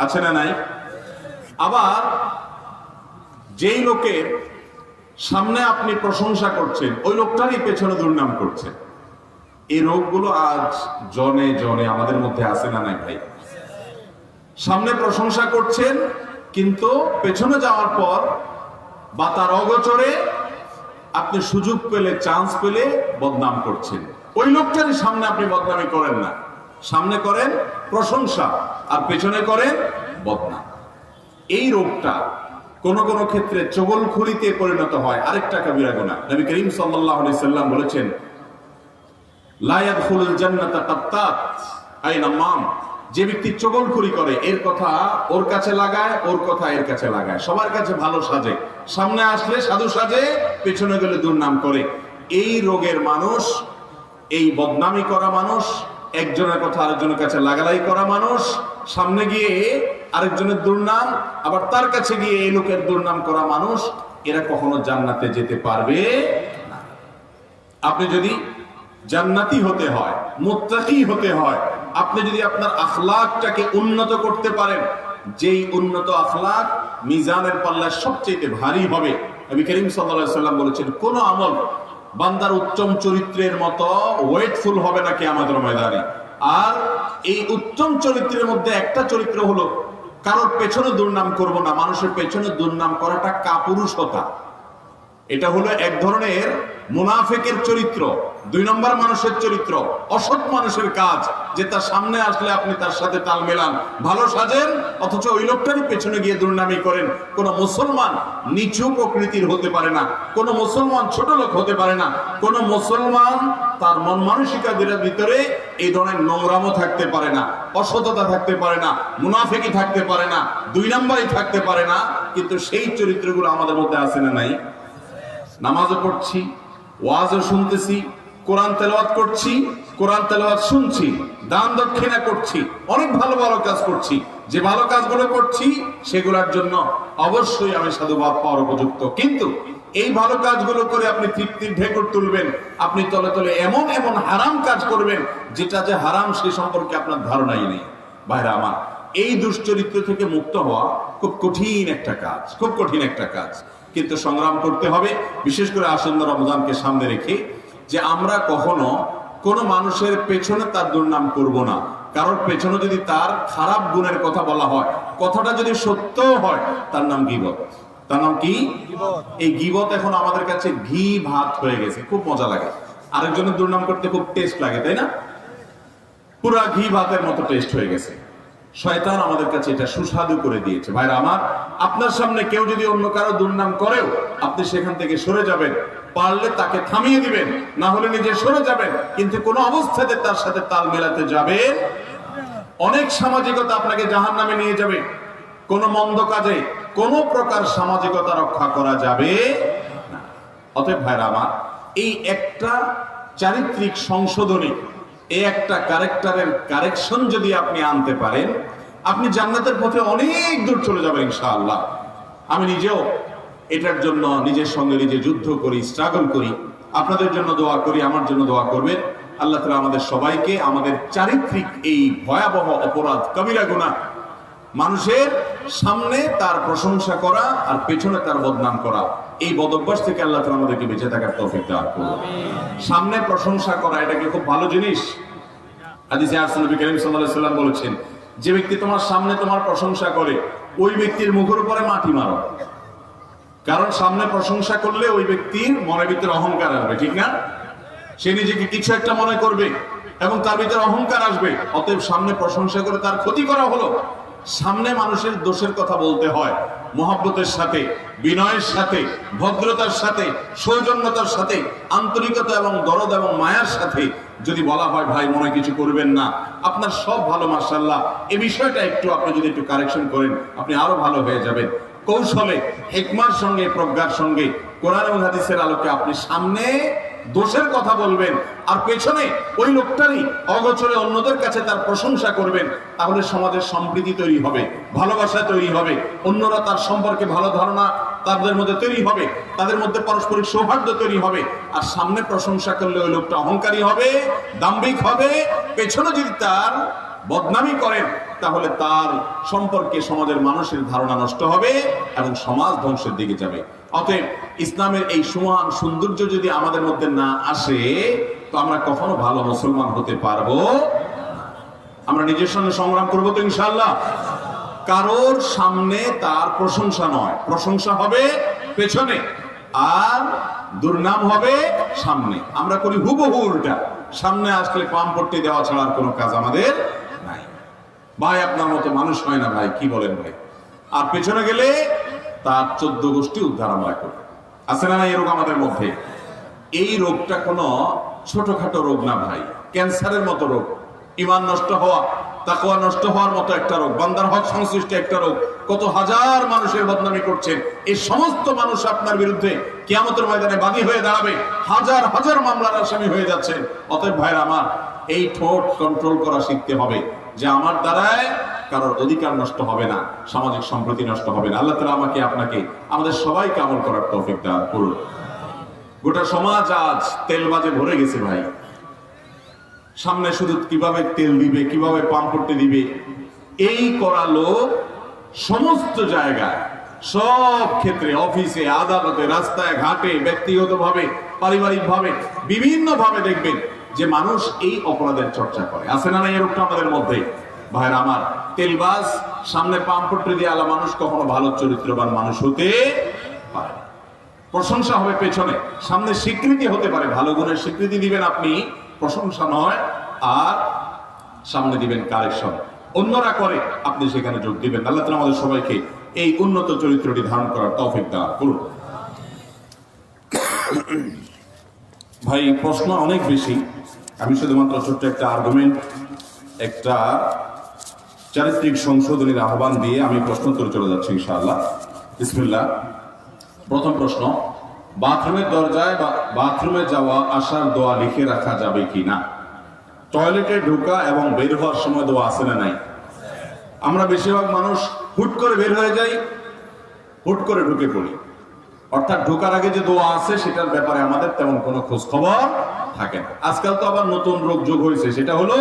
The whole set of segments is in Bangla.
আছে না নাই? আবার যেই লোকের সামনে আপনি প্রশংসা করছেন ওই লোকটারই পেছনে দুর্নাম করছেন। এই রোগগুলো আজ জনে জনে আমাদের মধ্যে আছে না নাই ভাই? সামনে প্রশংসা করছেন কিন্তু পেছনে যাওয়ার পর বা তার অগোচরে আপনি সুযোগ পেলে, চান্স পেলে বদনাম করছেন। ওই লোকটারই সামনে আপনি বদনামি করেন না, সামনে করেন প্রশংসা আর পেছনে করেন বদনাম। এই রোগটা কোন কোন ক্ষেত্রে চগলখড়িতে পরিণত হয়, আরেকটা কবিরা গুনাহ। নবী করিম সাল্লাল্লাহু আলাইহি সাল্লাম বলেছেন, লা ইয়াদখুলুল জান্নাতা কাত্তাত আই নামাম। যে ব্যক্তি চগলখড়ি করে, এর কথা ওর কাছে লাগায়, ওর কথা এর কাছে লাগায়, সবার কাছে ভালো সাজে, সামনে আসলে সাধু সাজে, পেছনে গেলে দুর্নাম করে। এই রোগের মানুষ, এই বদনামি করা মানুষ, একজনের কথা আরেকজনের কাছে লাগালাই করা মানুষ, সামনে গিয়ে আরেকজনের দুর্নাম, আবার তার কাছে গিয়ে এই লোকের দুর্নাম করা মানুষ, এরা কখনো জান্নাতে যেতে পারবে না। আপনি যদি জান্নাতি হতে হয়, মুত্তাকি হতে হয়, আপনি যদি আপনার আখলাকটাকে উন্নত করতে পারেন, যেই উন্নত আখলাক মিজানের পাল্লায় সবচেয়ে ভারী হবে। নবী করিম সাল্লাল্লাহু আলাইহি সাল্লাম বলেছেন, কোন আমল বান্দার উত্তম চরিত্রের মতো ওয়েটফুল হবে না কিয়ামতের ময়দানে। আর এই উত্তম চরিত্রের মধ্যে একটা চরিত্র হলো কারোর পেছনে দুর্নাম করব না। মানুষের পেছনে দুর্নাম করাটা কাপুরুষতা, এটা হলো এক ধরনের মুনাফিকের চরিত্র, ২ নম্বর মানুষের চরিত্র, অসৎ মানুষের কাজ, যে তার সামনে আসলে আপনি তার সাথে তাল মেলান, ভালো সাজেন, অথচ ওই লোকটারই পেছনে গিয়ে দুর্নামি করেন। কোন মুসলমান নিচু প্রকৃতির হতে পারে না, কোন মুসলমান ছোট লোক হতে পারে না, কোন মুসলমান তার মন মানসিকতার ভিতরে এই ধরনের নোংরামও থাকতে পারে না, অসততা থাকতে পারে না, মুনাফিকি থাকতে পারে না, ২ নম্বরই থাকতে পারে না। কিন্তু সেই চরিত্রগুলো আমাদের মধ্যে আছে না নাই? নামাজও পড়ছি, ওয়াজও শুনতেছি, কোরআন তেলাওয়াত করছি, কোরআন তেলাওয়াত শুনছি, দান দক্ষিণা করছি, অনেক ভালো ভালো কাজ করছি। যে ভালো কাজগুলো করছি সেগুলোর জন্য অবশ্যই আমি সাধুবাদ পাওয়ার উপযুক্ত। কিন্তু এই ভালো কাজগুলো করে আপনি তৃপ্তির ঢেকুর তুলবেন, আপনি তলে তলে এমন এমন হারাম কাজ করবেন যেটা যে হারাম সে সম্পর্কে আপনার ধারণাই নেই। ভাইরা আমার, এই দুশ্চরিত্র থেকে মুক্ত হওয়া খুব কঠিন একটা কাজ, খুব কঠিন একটা কাজ, কিন্তু সংগ্রাম করতে হবে। বিশেষ করে আসন্ন রমজানকে সামনে রেখে, যে আমরা কখনো কোনো মানুষের পেছনে তার দুর্নাম করব না। কারোর পেছনে যদি তার খারাপ গুণের কথা বলা হয়, কথাটা যদি সত্য হয়, তার নাম গীবত। তার নাম কি? এই গীবত এখন আমাদের কাছে ঘি ভাত হয়ে গেছে, খুব মজা লাগে। আরেকজনের দুর্নাম করতে খুব টেস্ট লাগে, তাই না? পুরা ঘি ভাতের মতো টেস্ট হয়ে গেছে। শয়তান আমাদের কাছে এটা সুস্বাদু করে দিয়েছে। ভাইরা আমার, আপনার সামনে কেউ যদি অন্য কারো দুর্নাম করেও, আপনি সেখান থেকে সরে যাবেন, পারলে তাকে থামিয়ে দিবেন, না হলে নিজে সরে যাবেন, কিন্তু কোনো অবস্থাতে তার সাথে তাল মেলাতে যাবেন। অনেক সামাজিকতা আপনাকে জাহান্নামে নিয়ে যাবে। কোন মন্দ কাজে কোনো প্রকার সামাজিকতা রক্ষা করা যাবে না। অতএব ভাইরা আমার, এই একটা চারিত্রিক সংশোধনী, এই একটা ক্যারেক্টারের কারেকশন যদি আপনি আনতে পারেন, আপনি জান্নাতের পথে অনেক দূর চলে যাবেন ইনশাআল্লাহ। আমি নিজেও এটার জন্য নিজের সঙ্গে নিজে যুদ্ধ করি, স্ট্রাগল করি। আপনাদের জন্য দোয়া করি, আমার জন্য দোয়া করবেন। আল্লাহ তাআলা আমাদের সবাইকে আমাদের চারিত্রিক এই ভয়াবহ অপরাধ, কবিরা গুনাহ, মানুষের সামনে তার প্রশংসা করা আর পেছনে তার বদনাম করা, এই বদভ্যাস থেকে আল্লাহ তাআলা আমাদেরকে বেঁচে থাকার তৌফিক দান করুন। সামনে প্রশংসা করা এটা কি খুব ভালো জিনিস? হাদিসে আসছে, নবী করিম সাল্লাল্লাহু আলাইহি ওয়াসাল্লাম বলেছেন, যে ব্যক্তি তোমার সামনে তোমার প্রশংসা করে, ওই ব্যক্তির মুখের উপরে মাটি মারো। কারণ সামনে প্রশংসা করলে ওই ব্যক্তির মনের ভিতরে অহংকার আসবে, ঠিক না? সে নিজেকে কিছু একটা মনে করবে এবং তার ভিতরে অহংকার আসবে। অতএব সামনে প্রশংসা করে তার ক্ষতি করা হলো। সামনে মানুষের দোষের কথা বলতে হয় মহব্বতের সাথে, বিনয়ের সাথে, ভদ্রতার সাথে, সৌজন্যতার সাথে, আন্তরিকতা এবং দরদ এবং মায়ার সাথে। যদি বলা হয় ভাই মনে কিছু করবেন না, আপনার সব ভালো, মাশাআল্লাহ, এই বিষয়টা একটু আপনি যদি একটু কারেকশন করেন, আপনি আরো ভালো হয়ে যাবেন। কৌশলে, হিকমার সঙ্গে, প্রজ্ঞার সঙ্গে, কোরআন এবং হাদিসের আলোকে আপনি সামনে দোষের কথা বলবেন আর পেছনে ওই লোকটারই অগোচরে অন্যদের কাছে তার প্রশংসা করবেন। তাহলে সমাজের সম্প্রীতি তৈরি হবে, ভালোবাসা তৈরি হবে, অন্যরা তার সম্পর্কে ভালো ধারণা তাদের মধ্যে তৈরি হবে, তাদের মধ্যে পারস্পরিক সৌহার্দ্য তৈরি হবে। আর সামনে প্রশংসা করলে ওই লোকটা অহংকারী হবে, দাম্ভিক হবে, পেছনে যদি তার বদনামি করেন, তাহলে তার সম্পর্কে সমাজের মানুষের ধারণা নষ্ট হবে এবং সমাজ ধ্বংসের দিকে যাবে। অতএব ইসলামের এই সুমহান সৌন্দর্য যদি আমাদের মধ্যে না আসে, তো আমরা কখনো ভালো মুসলমান হতে পারবো? আমরা নিজের সঙ্গে সংগ্রাম করবো তো ইনশাআল্লাহ। কারোর সামনে তার প্রশংসা নয়, প্রশংসা হবে পেছনে, আর দুর্নাম হবে সামনে। আমরা করি হুবহু উল্টা, সামনে আসলে পাম পট্টি দেওয়া ছাড়া আর কোনো কাজ আমাদের নাই। ভাই আপনার মতো মানুষ হয় না ভাই, কি বলেন ভাই? আর পেছনে গেলে তার 14 গোষ্ঠী উদ্ধার আমরা করি। আছে না এই রোগ আমাদের মধ্যে? এই রোগটা কোনো ছোটখাটো রোগ না ভাই, ক্যান্সারের মতো রোগ, ঈমান নষ্ট হওয়া, তাকওয়া নষ্ট হওয়ার মতো একটা রোগ, বান্দার হক সংশ্লিষ্ট একটা রোগ। কত হাজার মানুষের বদনামি করছেন, এই সমস্ত মানুষ আপনার বিরুদ্ধে কিয়ামতের ময়দানে বাদী হয়ে দাঁড়াবে, হাজার হাজার মামলার আসামি হয়ে যাচ্ছেন। অতএব ভাইরা আমার, এই ঠোঁট কন্ট্রোল করা শিখতে হবে, যে আমার দ্বারায় কারোর অধিকার নষ্ট হবে না, সামাজিক সম্প্রীতি নষ্ট হবে না। আল্লাহ তাআলা আমাকে আপনাকে আমাদের সবাইকে আমল করার তৌফিক দান করুন। গোটা সমাজ আজ তেলবাজে ভরে গেছে ভাই, সামনে শুধু কিভাবে তেল দিবে, কিভাবে পাম্প করতে দিবে, এই করা লোক সমস্ত জায়গায়, সব ক্ষেত্রে, অফিসে, আদালতে, রাস্তায় ঘাটে, ব্যক্তিগতভাবে, পারিবারিকভাবে, বিভিন্ন ভাবে দেখবেন যে মানুষ এই অপরাধের চর্চা করে। আছে না এই রোগটা আমাদের মধ্যে? ভাইরা আমার, তেলবাজ সামনে পাম্প করতে দিয়ে আলা মানুষ কখনো ভালো চরিত্রবান মানুষ হতে পারে না। প্রশংসা হবে পেছনে, সামনে স্বীকৃতি হতে পারে, ভালো গুণের স্বীকৃতি দিবেন আপনি, প্রশংসা নয়, আর সামনে দিবেন কারেকশন, অন্যরা করে আপনি সেখানে যোগ দিবেন। আল্লাহ তাআলা আমাদের সবাইকে এই উন্নত চরিত্রটি ধারণ করার তৌফিক দান করুন। ভাই প্রশ্ন অনেক বেশি, আমি শুধুমাত্র ছোট্ট একটা আর্গুমেন্ট, একটা চারিত্রিক সংশোধনীর আহ্বান দিয়ে আমি প্রশ্ন উত্তরে চলে যাচ্ছি ইনশাআল্লাহ। বিসমিল্লাহ। প্রথম প্রশ্ন, বাথরুমের দরজায় বা বাথরুমে যাওয়া আসার দোয়া লিখে রাখা যাবে কি না? টয়লেটে ঢোকা এবং বের হওয়ার সময় দোয়া আছে না নাই? আমরা বেশিরভাগ মানুষ হুট করে বের হয়ে যাই, হুট করে ঢুকে পড়ি, অর্থাৎ ঢোকার আগে যে দোয়া আছে সেটার ব্যাপারে আমাদের তেমন কোনো খোঁজ খবর থাকে না। আজকাল তো আবার নতুন রোগ যোগ হয়েছে, সেটা হলো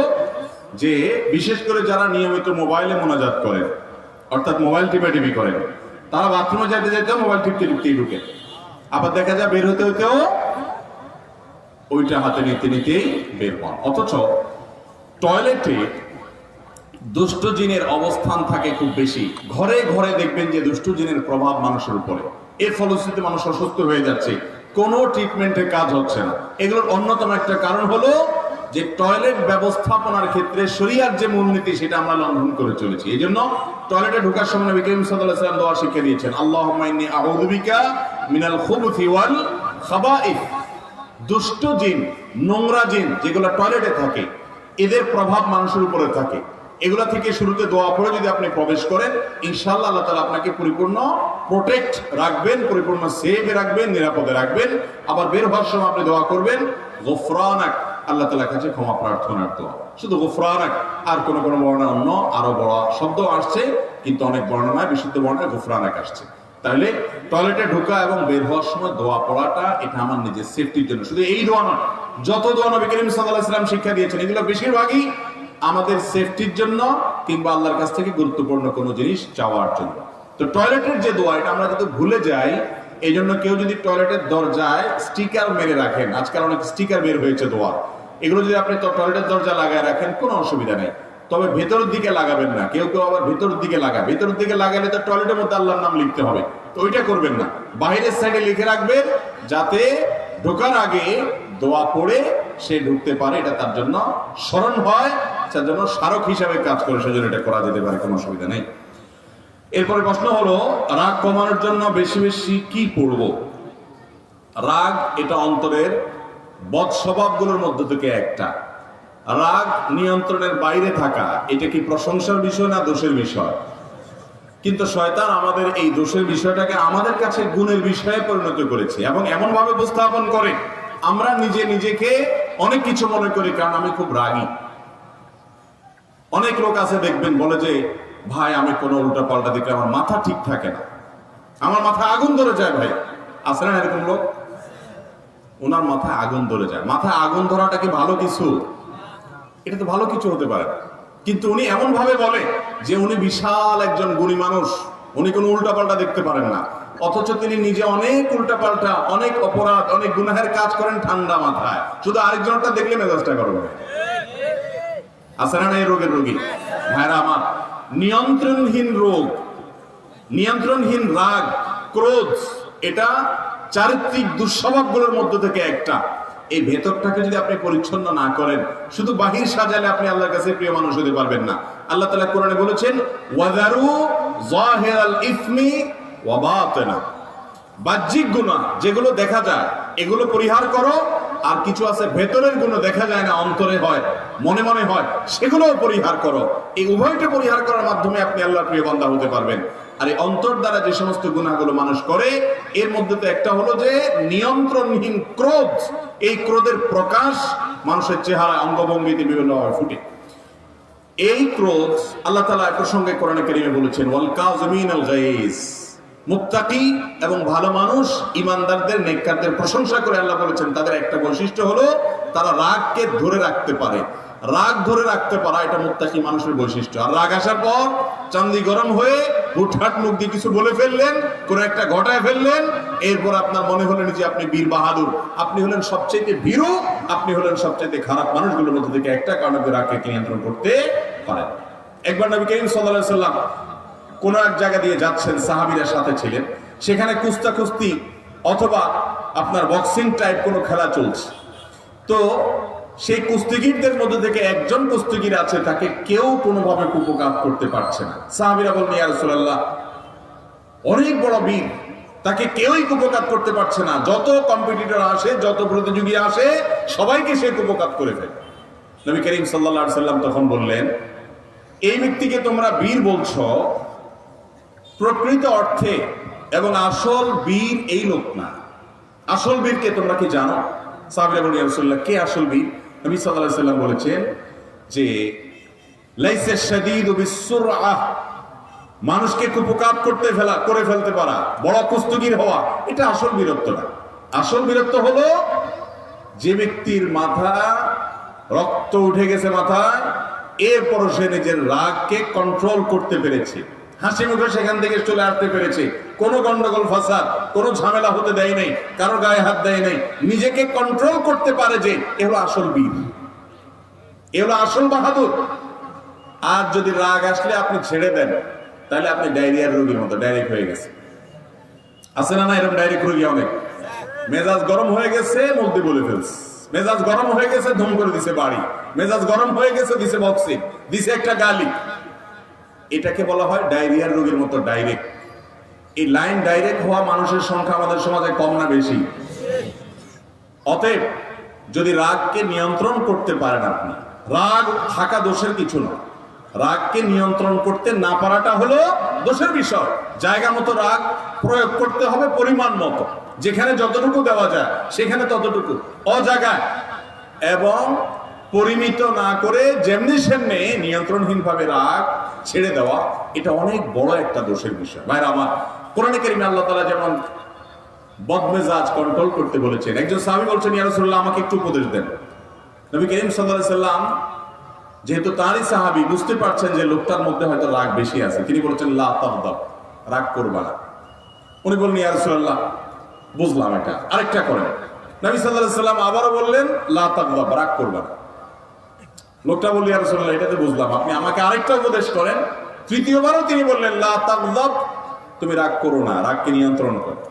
যে বিশেষ করে যারা নিয়মিত মোবাইলে মোনাজাত করেন, অর্থাৎ মোবাইল টিপাটিপি করেন, তারা বাথরুমে যেতে যেতে মোবাইল টিপতে টিপতেই ঢুকে, আবার দেখা যায় বের হতে হতেও ওইটা হাতে নিতে নিতেই বের হন। অথচ টয়লেটে দুষ্ট জিনের অবস্থান থাকে খুব বেশি, ঘরে ঘরে দেখবেন যে দুষ্ট জিনের প্রভাব মানুষের উপরে, এর ফলশ্রুতিতে মানুষ অসুস্থ হয়ে যাচ্ছে, কোনো ট্রিটমেন্টের কাজ হচ্ছে না। এগুলোর অন্যতম একটা কারণ হলো যে টয়লেট ব্যবস্থাপনার ক্ষেত্রে শরিয়ার যে মূলনীতি সেটা আমরা লঙ্ঘন করে চলেছি। এই জন্য টয়লেটে ঢোকার সময় নবী করিম সাল্লাল্লাহু আলাইহি ওয়াসাল্লাম দোয়া শিখিয়ে দিয়েছেন, আল্লাহুম্মা ইন্নী আউযু বিকা মিনাল খুবুথি ওয়াল খাবাইথ। দুষ্ট জিন, নোংরা জিন যেগুলো টয়লেটে থাকে, এদের প্রভাব মানুষের উপরে থাকে, এগুলা থেকে শুরুতে দোয়া পড়ে যদি আপনি প্রবেশ করেন, ইনশাআল্লাহ আল্লাহ তাআলা আপনাকে পরিপূর্ণ প্রোটেক্ট রাখবেন, পরিপূর্ণ সেভ রাখবেন, নিরাপদে রাখবেন। আবার বের হওয়ার সময় আপনি দোয়া করবেন গফরানাক, আল্লাহ তাআলার কাছে ক্ষমা প্রার্থনার দোয়া, শুধু গফরানাক, আর কোন কোন বর্ণনা অন্য আরো বড় শব্দ আসছে, কিন্তু অনেক বর্ণনায়, বিশুদ্ধ বর্ণনায় গফরানাক আসছে। তাহলে টয়লেটে ঢোকা এবং বের হওয়ার সময় দোয়া পড়াটা এটা আমার নিজের সেফটির জন্য, শুধু এই দোয়া নয়, যত দোয়া নবী করিম সাল্লাল্লাহু আলাইহি ওয়াসাল্লাম শিক্ষা দিয়েছেন এগুলো বেশিরভাগই আমাদের সেফটির জন্য কিংবা আল্লাহর কাছ থেকে গুরুত্বপূর্ণ কোনো জিনিস চাওয়ার জন্য। তো টয়লেটের যে দোয়া, এটা আমরা যদি ভুলে যাই, এই জন্য কেউ যদি টয়লেটের দরজায় স্টিকার মেরে রাখেন, আজকাল অনেক স্টিকার বের হয়েছে দোয়া, এগুলো যদি আপনি টয়লেটের দরজা লাগায় রাখেন কোনো অসুবিধা নেই, তবে ভেতরের দিকে লাগাবেন না। কেউ কেউ আবার ভেতরের দিকে লাগায়, ভেতরের দিকে লাগালে তো টয়লেটের মধ্যে আল্লাহর নাম লিখতে হবে, তো ওইটা করবেন না। বাইরের সাইডে লিখে রাখবেন যাতে ঢোকার আগে দোয়া পড়ে সে ঢুকতে পারে, এটা তার জন্য স্মরণ হয়, তার জন্য স্মারক হিসাবে কাজ করে, সেজন্য এটা করা যেতে পারে, কোনো অসুবিধা নেই। এরপরে প্রশ্ন হলো, রাগ কমানোর জন্য বেশি বেশি কি পড়ব? রাগ এটা অন্তরের বদ স্বভাবগুলোর মধ্যে থেকে একটা। রাগ নিয়ন্ত্রণের বাইরে থাকা, এটা কি প্রশংসার বিষয় না দোষের বিষয়? কিন্তু শয়তান আমাদের এই দোষের বিষয়টাকে আমাদের কাছে গুণের বিষয়ে পরিণত করেছে এবং এমন ভাবে উপস্থাপন করে আমরা নিজে নিজেকে অনেক কিছু মনে করি, কারণ আমি খুব রাগী। অনেক লোক আছে দেখবেন বলে যে ভাই আমি কোনো উল্টা পাল্টা দিকে আমার মাথা ঠিক থাকে না, আমার মাথায় আগুন ধরে যায়। ভাই আছে না এরকম লোক? ওনার মাথায় আগুন ধরে যায়। মাথায় আগুন ধরাটা কি ভালো কিছু? এটা তো ভালো কিছু হতে পারে না। কিন্তু উনি এমন ভাবে বলে যে উনি বিশাল একজন গুণী মানুষ, উনি কোনো উল্টাপাল্টা দেখতে পারেন না, অথচ তিনি নিজে অনেক উল্টাপাল্টা, অনেক অপরাধ, অনেক গুনাহের কাজ করেন ঠান্ডা মাথায়, শুধু আরেকজনটা দেখলে মেজাজটা গরম হয়। আছে না এই রোগের রোগী? ভাইরা আমার, নিয়ন্ত্রণহীন রোগ, নিয়ন্ত্রণহীন রাগ, ক্রোধ, এটা চারিত্রিক দুঃস্বভাবগুলোর মধ্য থেকে একটা। এই ভেতরটাকে যদি আপনি পরিচ্ছন্ন না করেন, শুধু বাহির সাজালে আপনি আল্লাহর কাছে প্রিয় মানুষ হতে পারবেন না। আল্লাহ তাআলা কোরআনে বলেছেন, ওয়াযারু যাহিরাল ইসমি ওয়া বাতিনা, বাহ্যিক গুনাহ যেগুলো দেখা যায় এগুলো পরিহার করো, আর কিছু আছে ভেতরের গুনাহ দেখা যায় না, অন্তরে হয়, মনে মনে হয়, সেগুলোও পরিহার করো। এই উভয়টা পরিহার করার মাধ্যমে আপনি আল্লাহর প্রিয় বান্দা হতে পারবেন। আর এই অন্তর দ্বারা যে সমস্ত গুনাহগুলো মানুষ করে, এর মধ্যে তো একটা হলো যে নিয়ন্ত্রণহীন ক্রোধ। এই ক্রোধের প্রকাশ মানুষের চেহারা, অঙ্গভঙ্গিতে বিভিন্নভাবে ফুটে। এই ক্রোধ আল্লাহ তাআলা এক প্রসঙ্গে কোরআনে কারীমে বলেছেন, ওয়াল কাযিমিনাল গায়জ। মুত্তাকি এবং ভালো মানুষ, ইমানদারদের, নেককারদের প্রশংসা করে আল্লাহ বলেছেন তাদের একটা বৈশিষ্ট্য হলো তারা রাগকে ধরে রাখতে পারে। রাগ ধরে রাখতে পারা এটা মুত্তাকি মানুষের বৈশিষ্ট্য। আর রাগ আসার পর চান্দি গরম হয়ে হুটহাট মুখ দিয়ে কিছু বলে ফেললেন, কোন একটা ঘটায় ফেললেন, এরপর আপনার মনে হলেন যে আপনি বীর বাহাদুর, আপনি হলেন সবচেয়ে ভীরু, আপনি হলেন সবচেয়ে খারাপ মানুষগুলোর মধ্যে থেকে একটা, কারণ আপনি রাগকে নিয়ন্ত্রণ করতে পারেন। একবার নবী করিম সাল্লাল্লাহু আলাইহি সাল্লাম কোন এক জায়গা দিয়ে যাচ্ছেন, সাহাবীরা সাথে ছিলেন, সেখানে কুস্তি অথবা আপনার বক্সিং টাইপ কোনো খেলা চলছে। তো সেই কুস্তিগীরদের মধ্যে থেকে একজন কুস্তিগীর আছে, তাকে কেউ কোনোভাবে কুপঘাত করতে পারছে না। সাহাবীরা বললেন, ইয়া রাসূলুল্লাহ, অনেক বড় বীর, তাকে কেউই কুপঘাত করতে পারছে না, যত কম্পিটিটর আসে, যত প্রতিযোগী আসে, সবাইকে সে কুপঘাত করে ফেলে। নবী করিম সাল্লাল্লাহু আলাইহি সাল্লাম তখন বললেন, এই ব্যক্তিকে তোমরা বীর বলছো, প্রকৃত অর্থে এবং আসল বীর এই লোক না। আসল বীরকে তোমরা কি জানো? সাহাবীরা বললেন, ইয়া রাসূলুল্লাহ, কে আসল বীর? নবী সাল্লাল্লাহু আলাইহি সাল্লাম বলেছেন যে লাইসা শাদীদু বিসসুরআহ, মানুষকে কুপঘাত করে ফেলতে পারা, বড় কুস্তিগীর হওয়া, এটা আসল বীরত্ব না। আসল বীরত্ব হলো যে ব্যক্তির মাথা রক্ত উঠে গেছে মাথায়, এরপর সে নিজের রাগকে কন্ট্রোল করতে পেরেছে, হাসি মুখে সেখান থেকে চলে আসতে পেরেছে, কোনো গন্ডগোল ফাসাদ, কোনো ঝামেলা হতে দেয় নাই, কারো গায়ে হাত দেয় নাই, নিজেকে কন্ট্রোল করতে পারে, যে এ হলো আসল বীর, এ হলো আসল বাহাদুর। আর যদি রাগ আসলে আপনি ছেড়ে দেন, তাহলে আপনি ডায়রিয়ার রোগীর মতো ডাইরেক্ট হয়ে গেছে। আছে না এরকম ডাইরেক্ট রোগী অনেক? মেজাজ গরম হয়ে গেছে, মুখ দিয়ে বলে ফেলছে, মেজাজ গরম হয়ে গেছে, ধুম করে দিছে বাড়ি, মেজাজ গরম হয়ে গেছে, দিছে বক্সিং, দিছে একটা গালি। এটাকে বলা হয় ডায়রিয়ার রোগীর মতো ডাইরেক্ট। এই লাইন ডাইরেক্ট হওয়া মানুষের সংখ্যা আমাদের সমাজে কম না বেশি? অতএব যদি রাগকে নিয়ন্ত্রণ করতে পারেন আপনি, রাগ থাকা দোষের কিছু না, রাগকে নিয়ন্ত্রণ করতে না পারাটা হলো দোষের বিষয়। জায়গা মতো রাগ প্রয়োগ করতে হবে, পরিমাণ মতো, যেখানে যতটুকু দেওয়া যায় সেখানে ততটুকু, অজাগায় এবং পরিমিত না করে যেমনি সেমনি নিয়ন্ত্রণহীন ভাবে রাগ ছেড়ে দেওয়া, এটা অনেক বড় একটা দোষের বিষয়। ভাইরা আমার, কোরআনে কারিমে আল্লাহ তাআলা যেমন বদমেজাজ কন্ট্রোল করতে বলেছেন, একজন সাহাবী বলছেন, ইয়া রাসূলুল্লাহ, আমাকে একটু উপদেশ দেন। নবী করিম সাল্লাল্লাহু আলাইহি সাল্লাম যেহেতু তারই সাহাবী, বুঝতে পারছেন যে লোকটার মধ্যে হয়তো রাগ বেশি আছে, তিনি বলেছেন, লা তাগদাব, রাগ করবা না। উনি বললেন, ইয়া রাসূলুল্লাহ, বুঝলাম, এটা আরেকটা করেন। নবী সাল্লাল্লাহু আলাইহি সাল্লাম আবারও বললেন, লা তাগদাব, রাগ করবা না। লোকটা বলল, ইয়া রাসূলুল্লাহ, এটাতে বুঝলাম, আপনি আমাকে আরেকটা উপদেশ করেন। তৃতীয়বারও তিনি বললেন, লা তাগদাব, তুমি রাগ করো না, রাগকে নিয়ন্ত্রণ করো।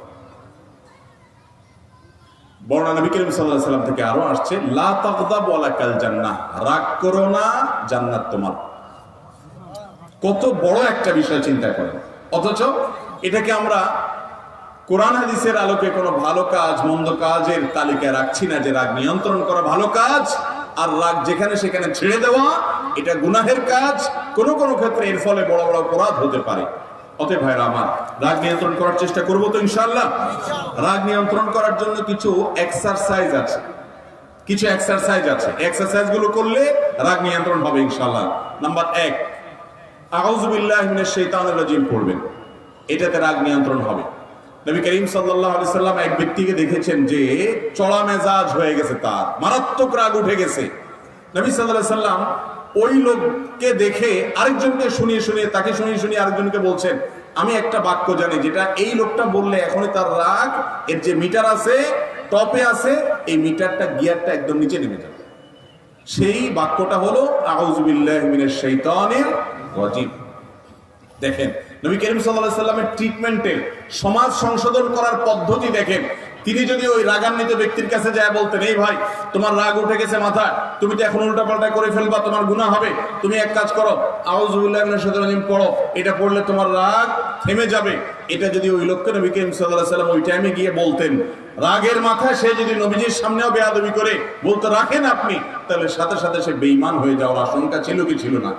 বর্ণনা নবী করিম সাল্লাল্লাহু আলাইহি সাল্লাম থেকে আরো আসছে, লা তাগদাব ওয়ালাকাল জান্নাহ, রাগ করো না, জান্নাত তোমার। কত বড় একটা বিষয় চিন্তা করেন। অথচ এটাকে আমরা কোরআন হাদিসের আলোকে কোনো ভালো কাজ, মন্দ কাজের তালিকায় রাখছি না, যে রাগ নিয়ন্ত্রণ করা ভালো কাজ, আর রাগ যেখানে সেখানে ছেড়ে দেওয়া এটা গুনাহের কাজ। কোনো কোনো ক্ষেত্রে এর ফলে বড় বড় অপরাধ হতে পারে। অতএব ভাইরা আমার, রাগ নিয়ন্ত্রণ করার চেষ্টা করবো তো ইনশাআল্লাহ। রাগ নিয়ন্ত্রণ করার জন্য কিছু এক্সারসাইজ আছে, কিছু এক্সারসাইজ আছে, এক্সারসাইজ গুলো করলে রাগ নিয়ন্ত্রণ হবে ইনশাআল্লাহ। নাম্বার 1, আউযু বিল্লাহি মিনাশ শাইতানির রাজিম পড়বেন, এটাতে রাগ নিয়ন্ত্রণ হবে। নবী করিম সাল্লাল্লাহু আলাইহি সাল্লাম এক ব্যক্তিকে দেখেছেন যে চড়া মেজাজ হয়ে গেছে, তার মারাত্মক রাগ উঠে গেছে। নবী সাল্লাল্লাহু আলাইহি সাল্লাম ওই লোককে দেখে আরেকজনকে শুনিয়ে শুনিয়ে তাকে শুনিয়ে শুনিয়ে আরেকজনকে বলছেন, আমি একটা বাক্য জানি যেটা এই লোকটা বললে এখনই তার রাগ এর যে মিটার আছে টপে আছে, এই মিটারটা গিয়ারটা একদম নিচে নেমে যাবে। সেই বাক্যটা হলো আউযু বিল্লাহি মিনাশ শাইতানির রাজিম। দেখেন নবী করিম সাল্লাল্লাহু আলাইহি সাল্লামের ট্রিটমেন্টে সমাজ সংশোধন করার পদ্ধতি দেখেন। তিনি যদি ওই রাগান্বিত ব্যক্তির কাছে যায় বলতেন, এই ভাই তোমার রাগ উঠে গেছে মাথায়, তুমি তো এখন উল্টাপাল্টা করে ফেলবা, তোমার গুনাহ হবে, তুমি এক কাজ করো আউযু বিল্লাহি মিনাশ শাইতানির রাজিম পড়ো, এটা পড়লে তোমার রাগ থেমে যাবে। এটা যদি ওই লোককে নবী করিম সাল্লাল্লাহু আলাইহি সাল্লাম ওই টাইমে গিয়ে বলতেন, রাগের মাথায় সে যদি নবীজির সামনেও বেয়াদবি করে বলতো রাখেন আপনি, তাহলে সাথে সাথে সে বেঈমান হয়ে যাওয়ার আশঙ্কা ছিল কি ছিল না?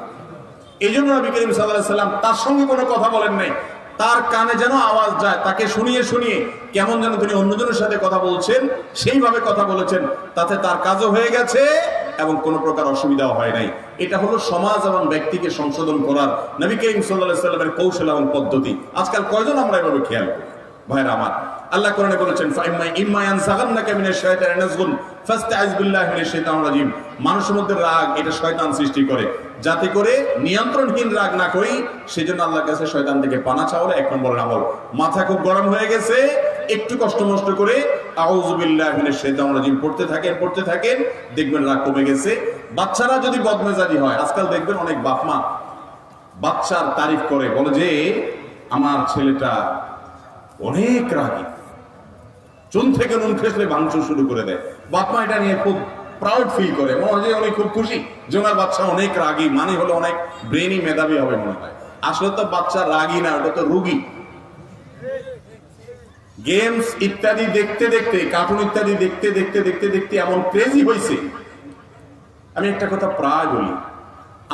এই জন্য নবী করিম সাল্লাল্লাহু আলাইহি সাল্লাম তার সঙ্গে কোনো কথা বলেন নাই। তার কানে যেন আওয়াজ যায়, তাকে শুনিয়ে শুনিয়ে কেমন যেন তিনি অন্যজনের সাথে কথা বলছেন সেইভাবে কথা বলেছেন, তাতে তার কাজও হয়ে গেছে এবং কোনো প্রকার অসুবিধাও হয় নাই। এটা হলো সমাজ এবং ব্যক্তিকে সংশোধন করার নবী করিম সাল্লাল্লাহু আলাইহি সাল্লামের কৌশল এবং পদ্ধতি। আজকাল কয়জন আমরা এভাবে খেয়াল করি? ভাইরা আমার, আল্লাহ কোরআনে বলেছেন ইম্মা ইয়ানসাগান্নাকা মিনাশ শাইতানি নাজগুন ফাস্তাইজ বিল্লাহি মিনাশ শাইতানির রাজিম। মানুষের মধ্যে রাগ এটা শয়তান সৃষ্টি করে, যাতে করে নিয়ন্ত্রণহীন রাগ না করি সেজন্য আল্লাহর কাছে শয়তান থেকে পানা চাওয়া এক নম্বরের আমল। মাথা খুব গরম হয়ে গেছে, একটু কষ্ট মষ্ট করে আউযু বিল্লাহি মিনাশ শাইতানির রাজিম পড়তে থাকেন, দেখবেন রাগ কমে গেছে। বাচ্চারা যদি বদমেজাজি হয়, আজকাল দেখবেন অনেক বাপ মা বাচ্চার তারিফ করে, বলে যে আমার ছেলেটা অনেক রাগী, চুন থেকে নুন খেসলে ভাঙচুর শুরু করে দেয়। বাপ মা এটা নিয়ে খুব প্রাউড ফিল করে, মনে হয় অনেক খুব খুশি যে ওনার বাচ্চা অনেক রাগী, মানে হলো অনেক ব্রেনি মেধাবী হবে মনে হয়। আসলে তো বাচ্চা রাগী না, ওটা তো রুগী। গেমস ইত্যাদি দেখতে দেখতে, কার্টুন ইত্যাদি দেখতে দেখতে দেখতে দেখতে এমন ক্রেজি হয়েছে। আমি একটা কথা প্রায় বলি,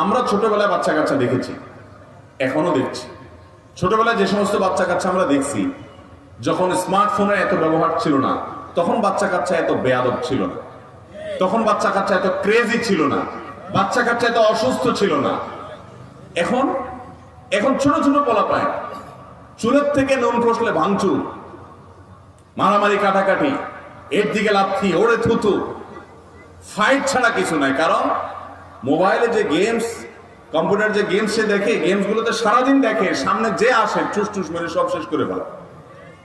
আমরা ছোটবেলায় বাচ্চা কাচ্চা দেখেছি, এখনো দেখছি। ছোটবেলায় যে সমস্ত বাচ্চা কাচ্চা আমরা দেখছি, যখন স্মার্টফোনের এত ব্যবহার ছিল না, তখন বাচ্চা কাচ্চা এত বেয়াদব ছিল না, তখন বাচ্চা কাচ্চা এত ক্রেজি ছিল না, বাচ্চা কাচ্চা এত অসুস্থ ছিল না। এখন এখন ছোট ছোট পোলাপায় চুলের থেকে নুন খসলে ভাঙচুর, মারামারি কাটাকাটি, এর দিকে লাথি, ওরে থুতু, ফাইট ছাড়া কিছু নাই। কারণ মোবাইলে যে গেমস, কম্পিউটার যে গেমস সে দেখে, গেমসগুলোতে সারাদিন দেখে, সামনে যে আসে টুস টুস মেরে সব শেষ করে ফেলে।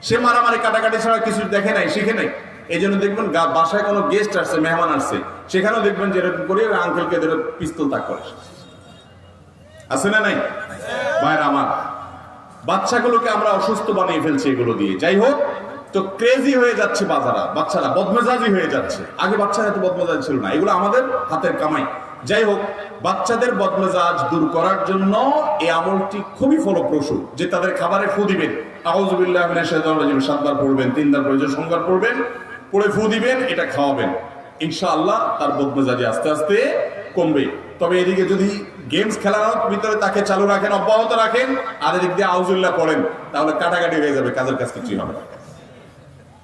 সে মারামারি কাটাকাটি ছাড়া কিছু দেখে নাই, শিখে নাই। এই জন্য দেখবেন বাসায় কোনো গেস্ট আসছে, মেহমান আসছে, সেখানেও দেখবেন যে এরকম করে আঙ্কেলকে পিস্তল তাক করে আছে না নাই? ভাইরা আমার, বাচ্চাগুলোকে আমরা অসুস্থ বানিয়ে ফেলছি এগুলো দিয়ে। যাই হোক, তো ক্রেজি হয়ে যাচ্ছে বাচ্চারা বদমেজাজি হয়ে যাচ্ছে। আগে বাচ্চারা এত বদমেজাজ ছিল না, এগুলো আমাদের হাতের কামাই। যাই হোক, বাচ্চাদের বদমেজাজ দূর করার জন্য এই আমলটি খুবই ফলপ্রসূ, যে তাদের খাবারে ফু দিবেন, আউযু বিল্লাহি মিনাশ শাইতানির রাজিম 7 বার পড়বেন, 3 বার প্রয়োজন সংবার পড়বেন, পড়ে ফু দিবেন, এটা খাওয়াবেন, ইনশাআল্লাহ তার বদমেজাজি আস্তে আস্তে কমবে। তবে এদিকে যদি গেমস খেলানোর ভিতরে তাকে চালু রাখেন, অব্যাহত রাখেন, আর এদিক দিয়ে আউযুবিল্লাহ পড়েন, তাহলে কাটাকাটি হয়ে যাবে, কাজের কাজ কিছুই হবে না।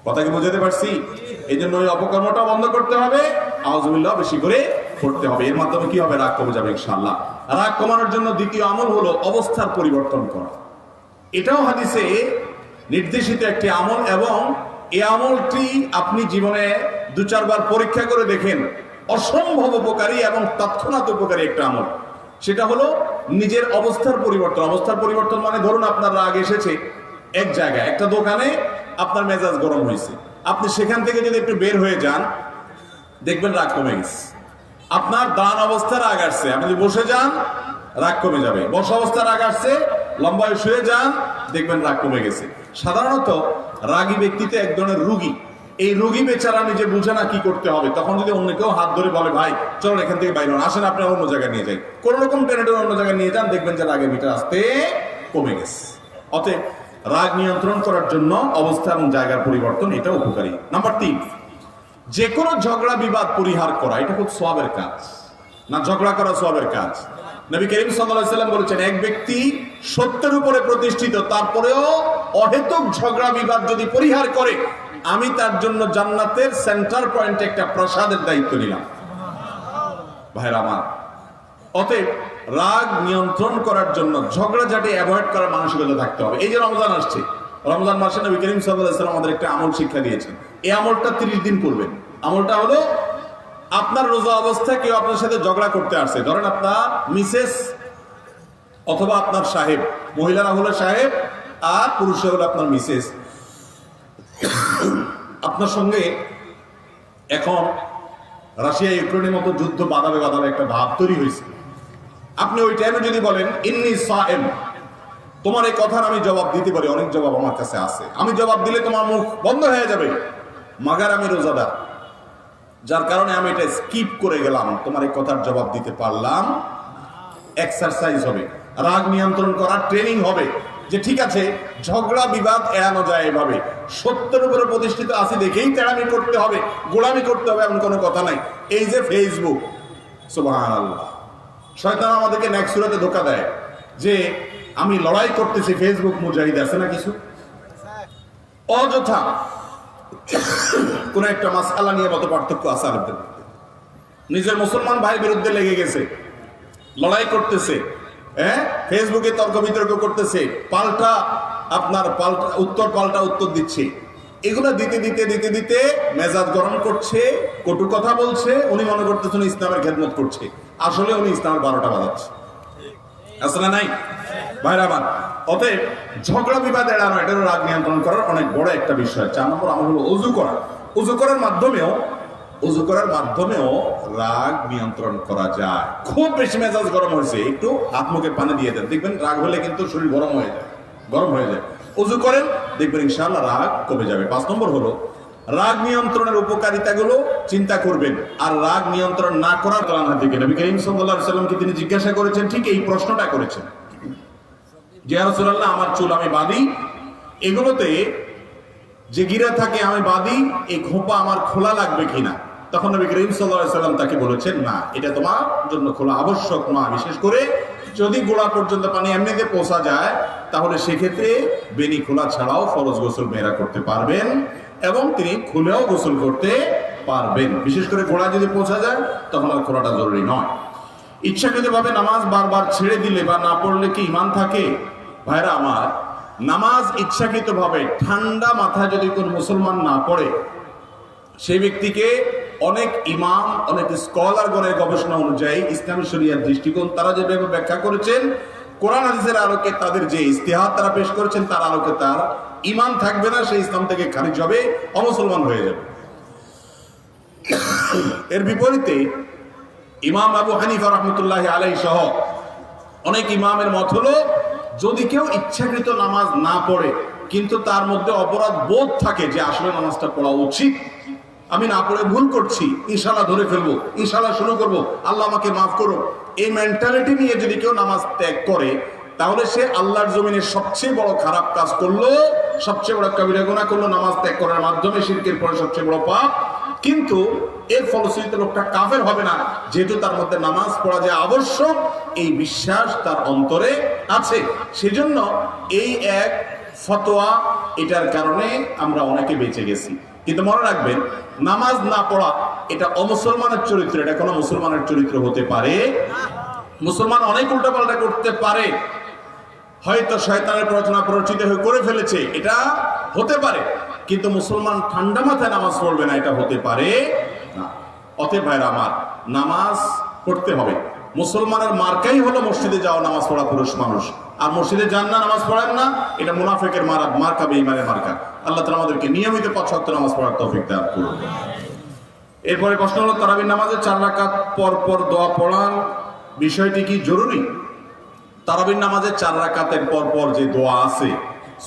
কথা কি বুঝাতে পারছি? এই জন্য ওই অপকর্মটা বন্ধ করতে হবে, আউযুবিল্লাহ বেশি করে পড়তে হবে। এর মাধ্যমে কি হবে? রাগ কমে যাবে ইনশাআল্লাহ। রাগ কমানোর জন্য দ্বিতীয় আমল হলো অবস্থার পরিবর্তন করা। এটাও হাদিসে নির্দেশিত একটি আমল, এবং এই আমলটি আপনি জীবনে 2-4 বার পরীক্ষা করে দেখেন, অসম্ভব উপকারী এবং তৎক্ষণাৎ উপকারী একটা আমল। সেটা হলো নিজের অবস্থার পরিবর্তন। অবস্থার পরিবর্তন মানে ধরুন আপনার রাগ এসেছে এক জায়গায়, একটা দোকানে আপনার মেজাজ গরম হয়েছে, আপনি সেখান থেকে যদি একটু বের হয়ে যান, দেখবেন রাগ কমে গেছে। আপনার দান অবস্থা রাগ আসছে, আপনি যদি বসে যান রাগ কমে যাবে। বসা অবস্থা রাগ আসছে, লম্বায় শুয়ে যান, দেখবেন রাগ কমে গেছে। সাধারণত রাগী ব্যক্তিতে এক ধরনের রুগী, এই রুগী বেচারা নিজে বুঝে না কি করতে হবে, তখন যদি অন্য কেউ হাত ধরে বলে, ভাই চলুন এখান থেকে বাইরে আসেন, আপনি অন্য জায়গায় নিয়ে যাই, কোন রকম টেনে অন্য জায়গায় নিয়ে যান, দেখবেন যে রাগের মিটার আসতে কমে গেছে। অতএব রাগ নিয়ন্ত্রণ করার জন্য অবস্থা এবং জায়গার পরিবর্তন এটা উপকারী। নাম্বার 3, যে কোনো ঝগড়া বিবাদ পরিহার করা, এটা খুব সওয়াবের কাজ না? ঝগড়া করা সওয়াবের কাজ। নবী করিম সাল্লাল্লাহু আলাইহি সাল্লাম বলেছেন, এক ব্যক্তি সত্যের উপরে প্রতিষ্ঠিত, তারপরেও অহেতুক ঝগড়া বিবাদ যদি পরিহার করে, আমি তার জন্য জান্নাতের সেন্টার পয়েন্টে একটা প্রাসাদের দায়িত্ব নিলাম। ভাইরা আমার, অতএব রাগ নিয়ন্ত্রণ করার জন্য ঝগড়াঝাটি অ্যাভয়েড করার মানসিকতা থাকতে হবে। এই যে রমজান আসছে, রমজান মাসে নবী করিম সাল্লাল্লাহু আলাইহি সাল্লাম আমাদের একটা আমল শিক্ষা দিয়েছেন। এই আমলটা 30 দিন করবেন। আমলটা হলো আপনার রোজা অবস্থায় কেউ আপনার সাথে ঝগড়া করতে আসছে, ধরেন আপনার মিসেস অথবা আপনার সাহেব, মহিলারা হলো সাহেব আর পুরুষরা হলো আপনার মিসেস, আপনার সঙ্গে এখন রাশিয়া ইউক্রেনের মতো যুদ্ধ বাঁধাবে একটা ভাব তৈরি হয়েছে। আপনি ওই টাইমে যদি বলেন ইন্নী সায়েম, তোমার এই কথার আমি জবাব দিতে পারি, অনেক জবাব আমার কাছে আছে, আমি জবাব দিলে তোমার মুখ বন্ধ হয়ে যাবে, মাগার আমি রোজাদার, যার কারণে আমি এটা স্কিপ করে গেলাম, তোমার এই কথার জবাব দিতে পারলাম। এক্সারসাইজ হবে, রাগ নিয়ন্ত্রণ করার ট্রেনিং হবে, যে ঠিক আছে ঝগড়া বিবাদ এড়ানো যায় এভাবে, সত্যের উপরে প্রতিষ্ঠিত আছি দেখেই তেড়ামি করতে হবে, গোলামি করতে হবে এমন কোনো কথা নাই। এই যে ফেসবুক, সুবহানাল্লাহ, শয়তান আমাদেরকে নেক্সট সুরাতে ধোঁকা দেয় যে আমি লড়াই করতেছি, ফেসবুক মুজাহিদ আছে না কিছু, অযথা কোন একটা মাসআলা নিয়ে মত পার্থক্য আছে আরবদের মধ্যে, নিজের মুসলমান ভাই বিরুদ্ধে লেগে গেছে, লড়াই করতেছে, ফেসবুকে তর্ক বিতর্ক করতেছে, পাল্টা উত্তর দিচ্ছে, এগুলো দিতে দিতে দিতে দিতে মেজাজ গরম করছে, কটু কথা বলছে, উনি মনে করতেছেন ইসলামের খেদমত করছে, আসলে উনি ইসলামের 12টা বাজাচ্ছে। আছে না নাই ভাইরা আমার? অতএব ঝগড়া বিবাদ এড়ানো, এটার রাগ নিয়ন্ত্রণ করার অনেক বড় একটা বিষয়। 4 নম্বর আমার হলো অজু করা। অজু করার মাধ্যমেও রাগ নিয়ন্ত্রণ করা যায়। খুব বেশি মেজাজ গরম হয়েছে, একটু হাত মুখে পানি দিয়ে দেন, দেখবেন রাগ হলে কিন্তু শরীর গরম হয়ে যায়। অজু করেন, দেখবেন ইনশাআল্লাহ রাগ কমে যাবে। 5 নম্বর হলো রাগ নিয়ন্ত্রণের উপকারিতাগুলো চিন্তা করবেন। আর রাগ নিয়ন্ত্রণ না করার কারণ থেকে নবী করিম সাল্লাল্লাহু আলাইহি ওয়াসাল্লামকে তিনি জিজ্ঞাসা করেছেন, ঠিক এই প্রশ্নটা করেছেন যে ইয়া রাসূলুল্লাহ, আমার চুল আমি বাঁধি, এগুলোতে যে গিরা থাকে আমি বাঁধি, এই খোপা আমার খোলা লাগবে কিনা? তখন নবী করিম সাল্লাল্লাহু আলাইহি ওয়াসাল্লাম তাকে বলেছেন, না, এটা তোমার জন্য খোলা আবশ্যক নয়, বিশেষ করে যদি গোড়া পর্যন্ত পানি এমনিতে পৌঁছা যায়, তাহলে সেক্ষেত্রে বেনি খোলা ছাড়াও ফরজ গোসল মেয়েরা করতে পারবেন এবং তিনি খুলেও গোসল করতে পারবেন। বিশেষ করে গোড়া যদি পৌঁছা যায় তখন আর খোলাটা জরুরি নয়। ইচ্ছাকৃতভাবে নামাজ বারবার ছেড়ে দিলে বা না পড়লে কি ঈমান থাকে? ভাইরা আমার, নামাজ ইচ্ছাকৃতভাবে ঠান্ডা মাথায় যদি কোন মুসলমান না পড়ে, সেই ব্যক্তিকে অনেক ইমাম, অনেক স্কলারগণের গবেষণা অনুযায়ী ইসলামী শরিয়ার দৃষ্টিকোণ তারা যেভাবে ব্যাখ্যা করেছেন, কোরআন হাদিসের আলোকে তাদের যে ইস্তেহাদ তারা পেশ করেছেন, তার আলোকে তার ঈমান থাকবে না, সে ইসলাম থেকে খারিজ হবে, অমুসলমান হয়ে যাবে। এর বিপরীতে ইমাম আবু হানিফা রাহমাতুল্লাহি আলাইহি সহ অনেক ইমামের মত হলো, যদি কেউ ইচ্ছাকৃত নামাজ না পড়ে কিন্তু তার মধ্যে অপরাধ বোধ থাকে যে আসলে নামাজটা পড়া উচিত, আমি না পড়ে ভুল করছি, ইনশাআল্লাহ ধরে ফেলবো, ইনশাআল্লাহ শুরু করবো, আল্লাহ আমাকে মাফ করো, এই মেন্টালিটি নিয়ে যদি কেউ নামাজ ত্যাগ করে, তাহলে সে আল্লাহর জমিনে সবচেয়ে বড় খারাপ কাজ করলো, সবচেয়ে বড় কবিরা গুনাহ করলো নামাজ ত্যাগ করার মাধ্যমে, শিরকের পরে সবচেয়ে বড় পাপ। কিন্তু এর ফলশ্রুতিতে লোকটা কাফের হবে না, যেহেতু তার মধ্যে নামাজ পড়া যে আবশ্যক এই বিশ্বাস তার অন্তরে আছে। সেজন্য এই এক ফতোয়া, এটার কারণে আমরা অনেকে বেঁচে গেছি। কিন্তু মনে রাখবেন, নামাজ না পড়া এটা অমুসলমানের চরিত্র, এটা কোনো মুসলমানের চরিত্র হতে পারে। মুসলমান অনেক উল্টাপাল্টা করতে পারে, হয়তো শয়তানের প্ররোচনা প্ররোচিত হয়ে করে ফেলেছে, এটা হতে পারে, কিন্তু মুসলমান ঠান্ডা মাথায় নামাজ পড়বে না, এটা হতে পারে না। অতএব ভাইরা আমার, নামাজ পড়তে হবে। মুসলমানের মার্কাই হলো মসজিদে যাওয়া, নামাজ পড়া পুরুষ মানুষ, আর মসজিদে যান না, নামাজ পড়েন না, এটা মুনাফিকের মার্কা, বেঈমানের মার্কা। আল্লাহ তাআলা আমাদেরকে নিয়মিত 5 ওয়াক্ত নামাজ পড়ার তৌফিক দান করুন। এরপরে প্রশ্ন হলো, তারাবির নামাজে 4 রাকাত পর পর দোয়া পড়ার বিষয়টি কি জরুরি? তারাবির নামাজে 4 রাকাতের পর পর যে দোয়া আছে,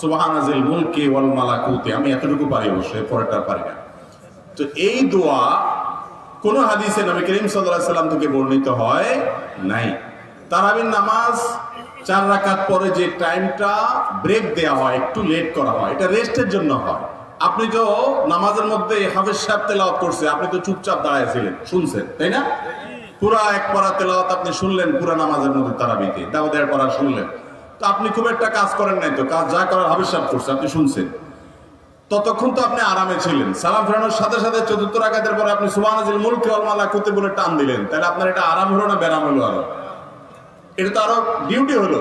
সুবহানাজিল মুলকি ওয়াল মালাকুতি, আমি এতটুকু পারি, অবশ্যই পরেরটা পারি না। তো এই দোয়া কোন হাদিসে নবী করিম সাল্লাল্লাহু আলাইহি ওয়াসাল্লাম থেকে বর্ণিত হয় নাই। তারাবির নামাজ 4 রাকাত পরে যে টাইমটা ব্রেক দেওয়া হয়, একটু লেট করা হয়, এটা রেস্টের জন্য হয়। আপনি তো নামাজের মধ্যে হাফেজ সাহেব তেলাওয়াত করছে, আপনি তো চুপচাপ দাঁড়ায় ছিলেন, শুনছেন, তাই না? পুরা এক পারা তেলাওয়াত আপনি শুনলেন পুরা নামাজের মধ্যে, তারাবিতে দাউদের পারা শুনলেন, তো আপনি খুব একটা কাজ করেন নাই, তো কাজ যা করার হাফেজ সাহেব করছে আপনি শুনছেন, ততক্ষণ তো আপনি আরামে ছিলেন। সালাম ফেরানোর সাথে সাথে 4র্থ রাকাতের পরে আপনি সুবহানাল মুলকি ওয়াল মালাকুতি বলে টান দিলেন, তাহলে আপনার এটা আরাম হলো না ব্যারাম হলো? আরো এটা তো আরো ডিউটি হলো।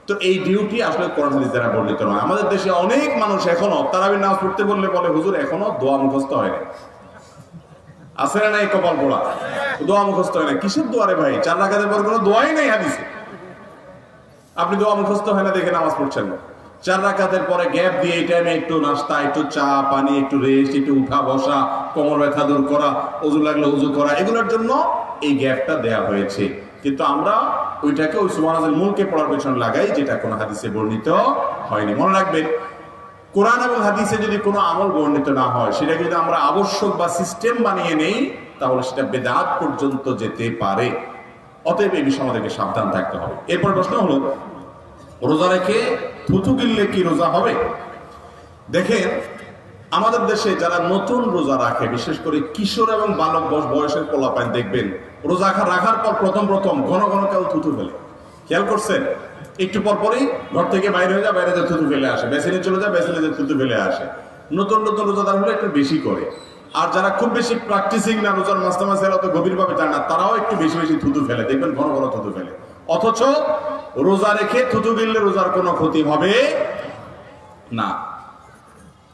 তো এই ডিউটি আসলে কোরআন হাদিস দ্বারা বর্ণিত নয়। আমাদের দেশে অনেক মানুষ এখনো তারাবির নামাজ পড়তে বললে বলে, হুজুর এখনো দোয়া মুখস্থ হয়নি। আছে না নাই কপাল পোড়া, দোয়া মুখস্থ হয় না। কিসের দোয়ারে ভাই? 4 রাকাতের পর কোনো দোয়াই নেই হাদিসে। আপনি দোয়া মুখস্থ হয় না দেখে নামাজ পড়ছেন না। 4 রাকাতের পরে গ্যাপ দিয়ে এই টাইমে একটু নাস্তা, একটু চা পানি, একটু রেস্ট, একটু উঠা বসা, কোমর ব্যথা দূর করা, ওযু লাগলে ওযু করা, এগুলোর জন্য এই গ্যাপটা দেয়া হয়েছে। কিন্তু আমরা ওইটাকে ওই সুবহানাল মুলকে পড়ার পেছনে লাগাই, যেটা কোনো হাদিসে বর্ণিত হয়নি। মনে রাখবেন, কোরআন এবং হাদিসে যদি কোনো আমল বর্ণিত না হয়, সেটা যদি আমরা আবশ্যক বা সিস্টেম বানিয়ে নেই, তাহলে সেটা বেদাত পর্যন্ত যেতে পারে। অতএব এই বিষয়ে আমাদেরকে সাবধান থাকতে হবে। এরপর প্রশ্ন হলো, রোজা রেখে থুতু গিললে কি রোজা হবে? দেখেন, আমাদের দেশে যারা নতুন রোজা রাখে, বিশেষ করে কিশোর এবং বালক বয়সের পোলাপাইন, দেখবেন রোজা রাখার পর প্রথম ঘন ঘন কেউ থুতু ফেলে। খেয়াল করছেন? একটু পরপরই ঘর থেকে বাইরে হয়ে যায়, বাইরে যে থুতু ফেলে আসে, বেসিনে চলে যায়, বেসিনে যে থুতু ফেলে আসে। নতুন রোজাদার হলে একটু বেশি করে। আর যারা খুব বেশি প্র্যাকটিসিং না, রোজার মাঝে অত গভীরভাবে জানে না, তারাও একটু বেশি থুতু ফেলে, দেখবেন ঘন ঘন থুতু ফেলে। অথচ রোজা রেখে থুতু গিললে রোজার কোনো ক্ষতি হবে না।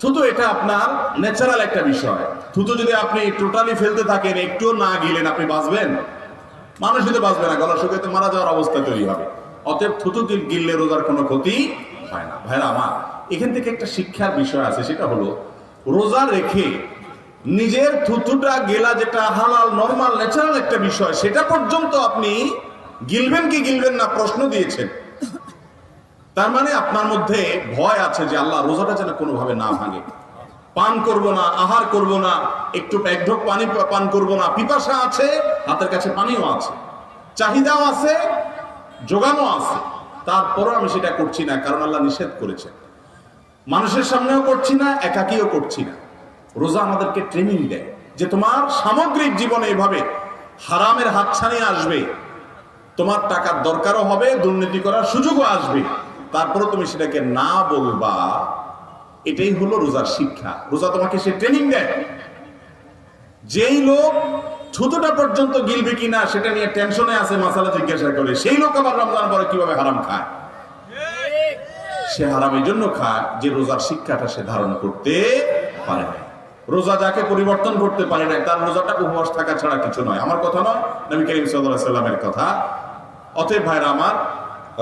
থুতু এটা আপনার ন্যাচারাল একটা বিষয়। থুতু যদি আপনি টোটালি ফেলতে থাকেন, একটু না গিলেন, আপনি বাঁচবেন? মানুষ যদি বাঁচবে না, গলা শুকিয়ে মারা যাওয়ার অবস্থা তৈরি হবে। অতএব থুতু গিললে রোজার কোনো ক্ষতি হয় না। ভাইরা আমার, এখান থেকে একটা শিক্ষার বিষয় আছে, সেটা হলো রোজা রেখে নিজের থুতুটা গেলা, যেটা হালাল নরমাল ন্যাচারাল একটা বিষয়, সেটা পর্যন্ত আপনি গিলবেন কি গিলবেন না প্রশ্ন দিয়েছেন। তার মানে আপনার মধ্যে ভয় আছে যে আল্লাহ, রোজাটা যেন কোনোভাবে না ভাঙে। পান করব না, আহার করব না, একটু এক ঢোক পানি পান করব না, পিপাসা আছে, হাতের কাছে পানিও আছে, চাহিদাও আছে, যোগানও আছে, তারপরও আমি সেটা করছি না, কারণ আল্লাহ নিষেধ করেছে। মানুষের সামনেও করছি না, একাকিও করছি না। রোজা আমাদেরকে ট্রেনিং দেয় যে তোমার সামগ্রিক জীবনে এভাবে হারামের হাতছানি আসবে, তোমার টাকার দরকারও হবে, দুর্নীতি করার সুযোগও আসবে, তারপরে তুমি সেটাকে না বলবা। এটাই হলো রোজার শিক্ষা। রোজা তোমাকে সে ট্রেনিং দেয়। যেই লোক থুতুটা পর্যন্ত গিলবে কিনা সেটা নিয়ে টেনশনে আছে, মাসালা জিজ্ঞাসা করে, সেই লোক আবার রমজান পরে কিভাবে হারাম খায়? সে হারাম এই জন্য খায় যে রোজার শিক্ষাটা সে ধারণ করতে পারে না। রোজা যাকে পরিবর্তন করতে পারে না, তার রোজাটা উপবাস থাকা ছাড়া কিছু নয়। আমার কথা নয়, নবী করিম সাল্লাল্লাহু আলাইহি ওয়াসাল্লামের কথা। অতএব ভাইরা আমার,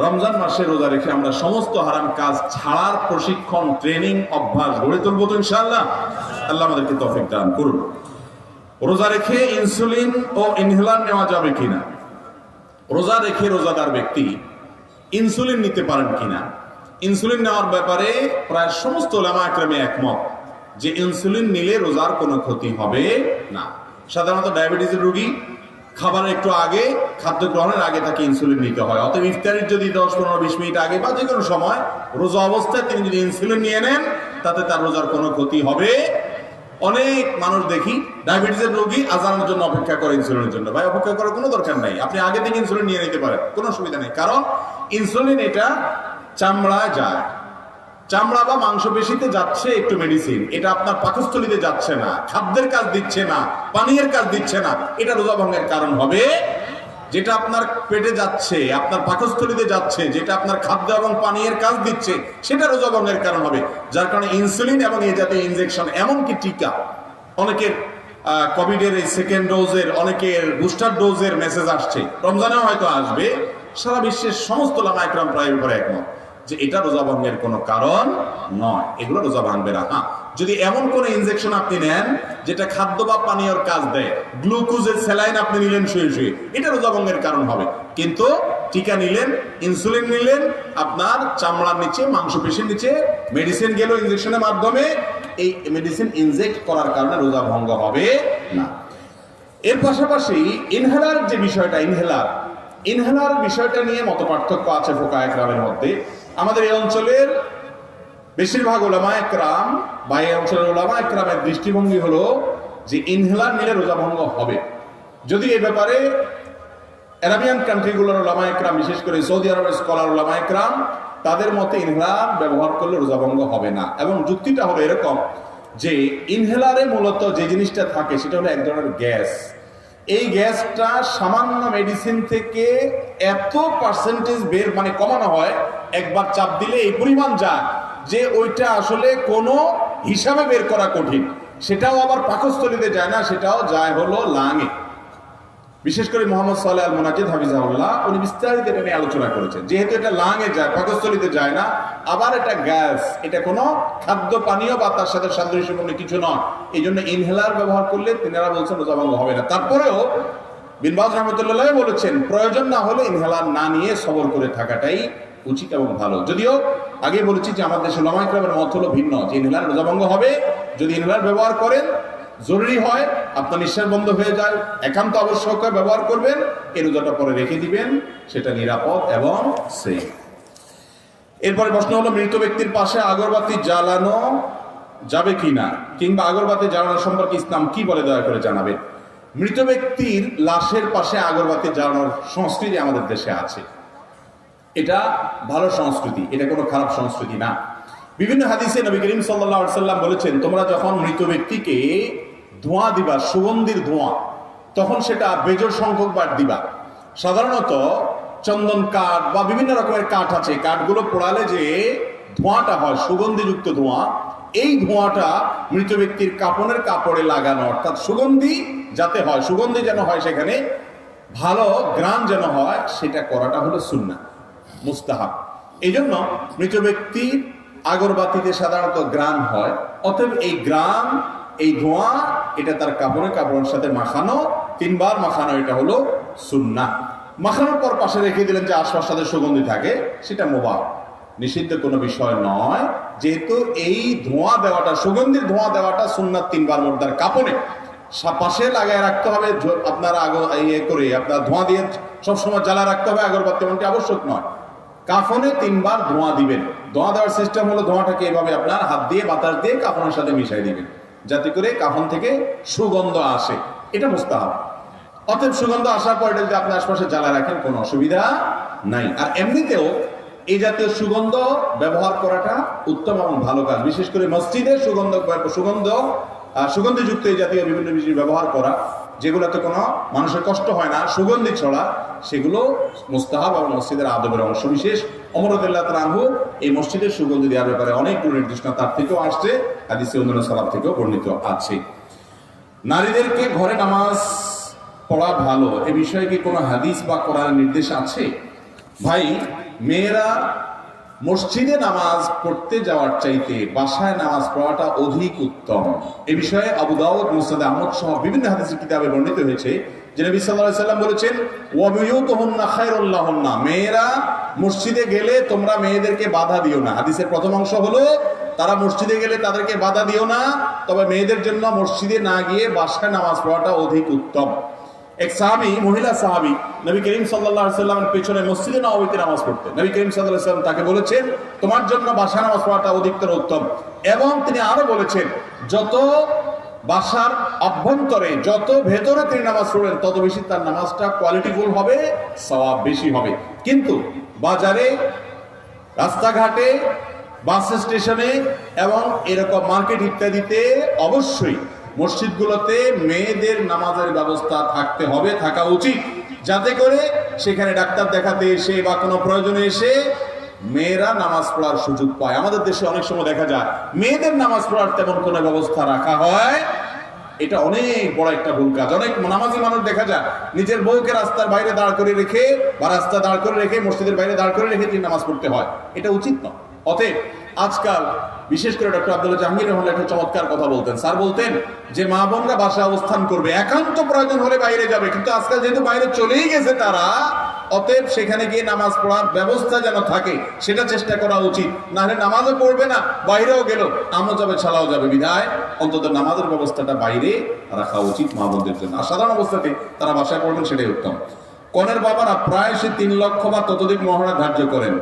রমজান মাসে রোজা রেখে আমরা সমস্ত হারাম কাজ ছাড়ার প্রশিক্ষণ, ট্রেনিং, অভ্যাস গড়ে তুলবো তো ইনশাআল্লাহ। আল্লাহ আমাদেরকে তৌফিক দান করুন। রোজা রেখে ইনসুলিন ও ইনহেলার নেওয়া যাবে কিনা? রোজা রেখে রোজাদার ব্যক্তি ইনসুলিন নিতে পারেন কিনা? ইনসুলিন নেওয়ার ব্যাপারে প্রায় সমস্ত উলামা একরামে একমত যে ইনসুলিন নিলে রোজার কোনো ক্ষতি হবে না। সাধারণত ডায়াবেটিসের রোগী খাবারের একটু আগে, খাদ্য গ্রহণের আগে তাকে ইনসুলিন নিতে হয়। অতএব ইফতারির যদি 10-15-20 মিনিট আগে বা যে কোনো সময় রোজা অবস্থায় তিনি যদি ইনসুলিন নিয়ে নেন, তাতে তার রোজার কোনো ক্ষতি হবে। অনেক মানুষ দেখি ডায়াবেটিসের রোগী আজানের জন্য অপেক্ষা করে ইনসুলিনের জন্য। ভাই, অপেক্ষা করার কোনো দরকার নাই, আপনি আগে থেকে ইনসুলিন নিয়ে নিতে পারেন, কোনো অসুবিধা নেই। কারণ ইনসুলিন এটা চামড়ায় যায়, চামড়া বা মাংসপেশিতে যাচ্ছে একটু মেডিসিন, এটা আপনার পাকস্থলীতে যাচ্ছে না, খাদ্যের কাজ দিচ্ছে না, পানীয়ের কাজ দিচ্ছে না। এটা রোজা ভঙ্গের কারণ হবে। যেটা আপনার পেটে যাচ্ছে, আপনার পাকস্থলীতে যাচ্ছে, যেটা আপনার খাদ্য এবং পানীয়ের কাজ দিচ্ছে, সেটা রোজা ভঙ্গের কারণ হবে। যার কারণে ইনসুলিন এবং এই জাতীয় ইনজেকশন, এমনকি টিকা, অনেকের কোভিডের এই সেকেন্ড ডোজের, অনেকের বুস্টার ডোজের মেসেজ আসছে, রমজানেও হয়তো আসবে। সারা বিশ্বের সমস্ত উলামা একরাম প্রায় উপরে একমত যে এটা রোজা ভঙ্গের কোনো কারণ নয়, এগুলো রোজা ভাঙবে না। হ্যাঁ, যদি এমন কোন ইনজেকশন আপনি নেন যেটা খাদ্য বা পানীয়র কাজ দেয়, গ্লুকোজের স্যালাইন আপনি নিলেন শুয়ে শুয়ে, এটা রোজা ভঙ্গের কারণ হবে। কিন্তু টিকা নিলেন, ইনসুলিন নিলেন, আপনার চামড়ার নিচে, মাংসপেশির নিচে মেডিসিন গেল ইনজেকশনের মাধ্যমে, এই মেডিসিন ইনজেক্ট করার কারণে রোজা ভঙ্গ হবে না। এর পাশাপাশি ইনহেলার যে বিষয়টা, ইনহেলার বিষয়টা নিয়ে মত পার্থক্য আছে ফুকাহা একরামের মধ্যে। আমাদের এই অঞ্চলের বেশিরভাগ উলামা একরাম বা এই অঞ্চলের উলামা একরামের দৃষ্টিভঙ্গি হলো যে ইনহেলার নিলে রোজা ভঙ্গ হবে। যদি এই ব্যাপারে আরাবিয়ান কান্ট্রিগুলোর উলামা একরাম, বিশেষ করে সৌদি আরবের স্কলার উলামা একরাম, তাদের মতে ইনহেলার ব্যবহার করলে রোজা ভঙ্গ হবে না। এবং যুক্তিটা হলো এরকম যে ইনহেলারে মূলত যে জিনিসটা থাকে সেটা হলো এক ধরনের গ্যাস। এই গ্যাসটা সামান্য মেডিসিন থেকে এত পার্সেন্টেজ কমানো হয়, একবার চাপ দিলে এই পরিমাণ যায় যে ওইটা আসলে কোনো হিসাবে বের করা কঠিন। সেটাও আবার পাকস্থলীতে যায় না, সেটাও যায় হলো লাঙে। বিশেষ করে মোহাম্মদ সালেহ আল মুনাজিদ হাফিজাহুল্লাহ উনি বিস্তারিত এটা নিয়ে আলোচনা করেছেন। যেহেতু এটা লাঙে যায়, পাকস্থলীতে যায় না, আবার এটা গ্যাস, এটা কোনো খাদ্য পানীয় বা তার সাথে সাদৃশ্যপূর্ণ কিছু নয়, এই জন্য ইনহেলার ব্যবহার করলে তিনারা বলছেন রোজা ভঙ্গ হবে না। তারপরেও বিন বাজ রহমতুল্লাহ বলেছেন প্রয়োজন না হলে ইনহেলার না নিয়ে সবর করে থাকাটাই উচিত এবং ভালো। যদিও আগে বলেছি যে আমাদের দেশে উলামা ইকরামের মত হলো ভিন্ন, যে ইনহেলার রোজা ভঙ্গ হবে যদি ইনহেলার ব্যবহার করেন, জরুরি হয়, আপনার নিঃশ্বাস বন্ধ হয়ে যায়, একান্ত আবশ্যক ব্যবহার করবেন, এই রোজাটা পরে রেখে দিবেন, সেটা নিরাপদ এবং সেফ। এরপরে প্রশ্ন হলো মৃত ব্যক্তির পাশে আগরবাতি জ্বালানো যাবে কিনা, কিংবা আগরবাতি জ্বালানো সম্পর্কে ইসলাম কি বলে দয়া করে জানাবেন। মৃত ব্যক্তির লাশের পাশে আগরবাতি জ্বালানোর সংস্কৃতি আমাদের দেশে আছে, এটা ভালো সংস্কৃতি, এটা কোনো খারাপ সংস্কৃতি না। বিভিন্ন হাদিসে নবী করিম সাল্লাল্লাহু আলাইহি ওয়াসাল্লাম বলেছেন তোমরা যখন মৃত ব্যক্তিকে ধোঁয়া দিবা, সুগন্ধির ধোঁয়া, তখন সেটা বেজোড় সংখ্যক বার দিবা। সাধারণত চন্দন কাঠ বা বিভিন্ন রকমের কাঠ আছে, কাঠগুলো পোড়ালে যে ধোঁয়াটা হয় সুগন্ধিযুক্ত ধোঁয়া, এই ধোঁয়াটা মৃত ব্যক্তির কাপড়ের কাপড়ে লাগানো, অর্থাৎ সুগন্ধি যাতে হয়, সুগন্ধি যেন হয়, সেখানে ভালো গ্রাম যেন হয়, সেটা করাটা হলো সুন্নাহ, মুস্তাহাব। এই জন্য মৃত ব্যক্তির আগরবাতিতে সাধারণত গ্রাম হয়, অতএব এই গ্রাম, এই ধোঁয়া, এটা তার কাপড়ের সাথে মাখানো, 3 বার মাখানো, এটা হলো সুন্নাহ। মাখানোর পর পাশে রেখে দিলেন যে আশপাশ সাথে সুগন্ধি থাকে, সেটা মুবাহ, নিষিদ্ধ কোনো বিষয় নয়। যেহেতু এই ধোঁয়া দেওয়াটা, সুগন্ধির ধোঁয়া দেওয়াটা সুন্নাত 3 বার মোর্দার কাপড়ে পাশে লাগায় রাখতে হবে। আপনার ইয়ে করে আপনার ধোঁয়া দিয়ে সবসময় জ্বালা রাখতে হবে আগরবাতি, এমনটি আবশ্যক নয়। কাফনে 3 বার ধোঁয়া দিবেন। ধোঁয়া দেওয়ার সিস্টেম হলো ধোঁয়াটাকে এভাবে আপনার হাত দিয়ে বাতাস দিয়ে কাফনের সাথে মিশাই দিবেন, যাতে করে কাফন থেকে সুগন্ধ আসে, এটা মুস্তাহাব। অতএব সুগন্ধ আসার পর এটা যদি আপনি আশপাশে জ্বালা রাখেন কোনো অসুবিধা নাই। আর এমনিতেও এই জাতীয় সুগন্ধ ব্যবহার করাটা উত্তম এবং ভালো কাজ। বিশেষ করে মসজিদে সুগন্ধিযুক্ত এই জাতীয় বিভিন্ন জিনিস ব্যবহার করা, যেগুলোতে কোনো মানুষের কষ্ট হয় না, সুগন্ধি ছড়া, সেগুলো মুস্তাহাব এবং মসজিদের আদবের অংশ বিশেষ। ওমর রাদিয়াল্লাহু তাআলা আনহু এই মসজিদের সুগন্ধি দেওয়ার ব্যাপারে অনেকগুলো নির্দেশনা তার থেকেও আসছে, হাদিসে অন্যান্য সালাফ থেকেও বর্ণিত আছে। নারীদেরকে ঘরে নামাজ পড়া ভালো, এ বিষয়ে কি কোনো হাদিস বা কোরআনের নির্দেশ আছে? ভাই, মেয়েরা মসজিদে নামাজ পড়তে যাওয়ার চাইতে বাসায় নামাজ পড়াটা অধিক উত্তম। এ বিষয়ে আবু দাউদ, মুসনাদ আহমদ সহ বিভিন্ন হাদিসের কিতাবে বর্ণিত হয়েছে যে নবী সাল্লাল্লাহু আলাইহি ওয়াসাল্লাম বলেছেন ওয়া বুয়ুতুহুন্না খায়রুল লাহুন্না, মেয়েরা মসজিদে গেলে তোমরা মেয়েদেরকে বাধা দিও না। হাদিসের প্রথম অংশ হলো তারা মসজিদে গেলে তাদেরকে বাধা দিও না, তবে মেয়েদের জন্য মসজিদে না গিয়ে বাসায় নামাজ পড়াটা অধিক উত্তম। এক সাহাবী, মহিলা সাহাবী, নবী করিম সাল্লাল্লাহু আলাইহি ওয়াসাল্লামের পেছনে মসজিদে নববীতে নামাজ পড়তেন। নবী করিম সাল্লাল্লাহু আলাইহি ওয়াসাল্লাম তাকে বলেছেন তোমার জন্য বাসায় নামাজ পড়াটা অধিকতর উত্তম। এবং তিনি আরো বলেছেন যত বাসার অভ্যন্তরে, যত ভেতরে তিনি নামাজ পড়বেন, তত বেশি তার নামাজটা কোয়ালিটিফুল হবে, সওয়াব বেশি হবে। কিন্তু বাজারে, রাস্তাঘাটে, বাস স্টেশনে এবং এরকম মার্কেট ইত্যাদিতে অবশ্যই মসজিদগুলোতে মেয়েদের নামাজের ব্যবস্থা থাকতে হবে, থাকা উচিত, যাতে করে সেখানে ডাক্তার দেখাতে এসে বা কোনো প্রয়োজনে এসে মেয়েরা নামাজ পড়ার সুযোগ পায়। আমাদের দেশে অনেক সময় দেখা যায় মেয়েদের নামাজ পড়ার তেমন কোনো ব্যবস্থা রাখা হয়, এটা অনেক বড় একটা ভুল কাজ। অনেক নামাজি মানুষ দেখা যায় নিজের বউকে রাস্তার বাইরে দাঁড় করে রেখে বা রাস্তা দাঁড় করে রেখে মসজিদের বাইরে দাঁড় করে রেখে তিনি নামাজ পড়তে হয়, এটা উচিত নয়। অতএব আজকাল বিশেষ করে ডক্টর আব্দুল্লাহ জাহাঙ্গীর রহমান একটা চমৎকার কথা বলতেন। স্যার বলতেন যে মা বোনরা বাসায় অবস্থান করবে, একান্ত প্রয়োজন হলে বাইরে যাবে, কিন্তু আজকাল যেহেতু বাইরে চলেই গেছে তারা, অতএব সেখানে গিয়ে নামাজ পড়ার ব্যবস্থা যেন থাকে সেটা চেষ্টা করা উচিত। না হলে নামাজও পড়বে না, বাইরেও গেল আমও যাবে, ছাড়াও যাবে। বিধায় অন্তত নামাজের ব্যবস্থাটা বাইরে রাখা উচিত মা বোনদের জন্য। আর সাধারণ অবস্থাতে তারা বাসায় পড়বেন, সেটাই উত্তম। কনের বাবারা প্রায় সে 3 লক্ষ বা ততোধিক মহড়া ধার্য করেন।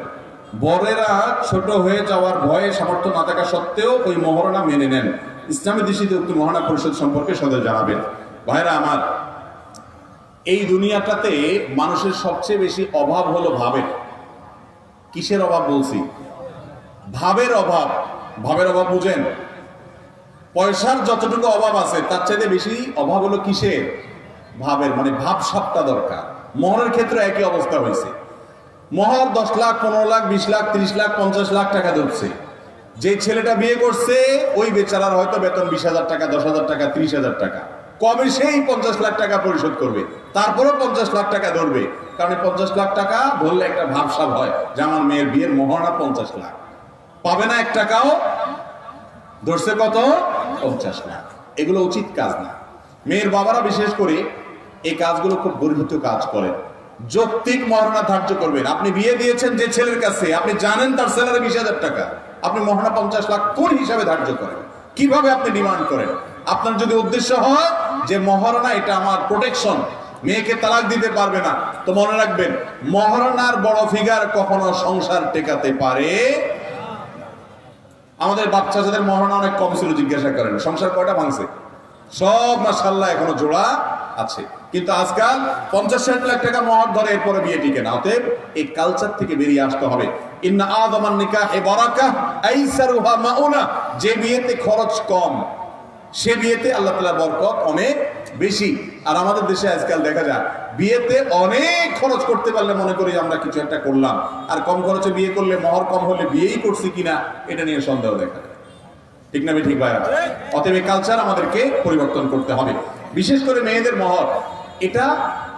বরেরা ছোট হয়ে যাওয়ার ভয়ে সামর্থ্য না থাকা সত্ত্বেও ওই মহরণা মেনে নেন। ইসলামী দৃষ্টিতে উক্ত মহরণা পরিষদ সম্পর্কে সদয় জানাবেন। ভাইরা আমার, এই দুনিয়াটাতে মানুষের সবচেয়ে বেশি অভাব হলো ভাবের। কিসের অভাব বলছি? ভাবের অভাব। ভাবের অভাব বুঝেন? পয়সার যতটুকু অভাব আছে তার চাইতে বেশি অভাব হলো কিসের? ভাবের। মানে ভাবসাবটা দরকার। মহরের ক্ষেত্রে একই অবস্থা হয়েছে। মহর 10 লাখ, 15 লাখ, 20 লাখ, 30 লাখ, 50 লাখ টাকা ধরছে। যে ছেলেটা বিয়ে করছে ওই বেচারার হয়তো বেতন 20,000 টাকা, 10,000 টাকা, 30,000 টাকা, কবে সেই 50 লাখ টাকা পরিশোধ করবে, তারপরেও 50 লাখ টাকা ধরবে। কারণ 50 লাখ টাকা ধরলে একটা ভাবসাব হয় যে আমার মেয়ের বিয়ের মহারণা 50 লাখ, পাবে না 1 টাকাও, ধরছে কত? 50 লাখ। এগুলো উচিত কাজ না। মেয়ের বাবারা বিশেষ করে এই কাজগুলো খুব গর্হিত কাজ করেন। যৌক্তিক মহারণা ধার্য করবেন। আপনি বিয়ে দিয়েছেন যে ছেলের কাছে, আপনি জানেন তার স্যালারি 20,000 টাকা, আপনি মহারণা 50 লাখ কোন হিসাবে ধার্য করেন? কিভাবে আপনি ডিমান্ড করেন? আপনার যদি উদ্দেশ্য হয় যে মহারণা এটা আমার প্রোটেকশন, মেয়েকে তালাক দিতে পারবে না, তো মনে রাখবেন মহারণার বড় ফিগার কখনো সংসার টেকাতে পারে। আমাদের বাচ্চা যাদের মহারণা অনেক কম ছিল জিজ্ঞাসা করেন সংসার কয়টা ভাঙছে? সব মাশাআল্লাহ এখনো জোড়া আছে। কিন্তু আজকাল 50-60 লাখ টাকা মহর ধরে এরপরে বিয়ে টিকে না। অতএব এই কালচার থেকে বেরিয়ে আসতে হবে। ইন্না আযামান নিকাহি বারাকাহ আইসারুহা মাউনা, যে বিয়েতে খরচ কম সে বিয়েতে আল্লাহ তাআলার বরকত অনেক বেশি। আর আমাদের দেশে আজকাল দেখা যায় বিয়েতে অনেক খরচ করতে পারলে মনে করি আমরা কিছু একটা করলাম, আর কম খরচে বিয়ে করলে মহর কম হলে বিয়েই করছি কিনা এটা নিয়ে সন্দেহ দেখা যায়। ঠিক না? ঠিক ভাইরা? অতএব এই কালচার আমাদেরকে পরিবর্তন করতে হবে। বিশেষ করে মেয়েদের মহর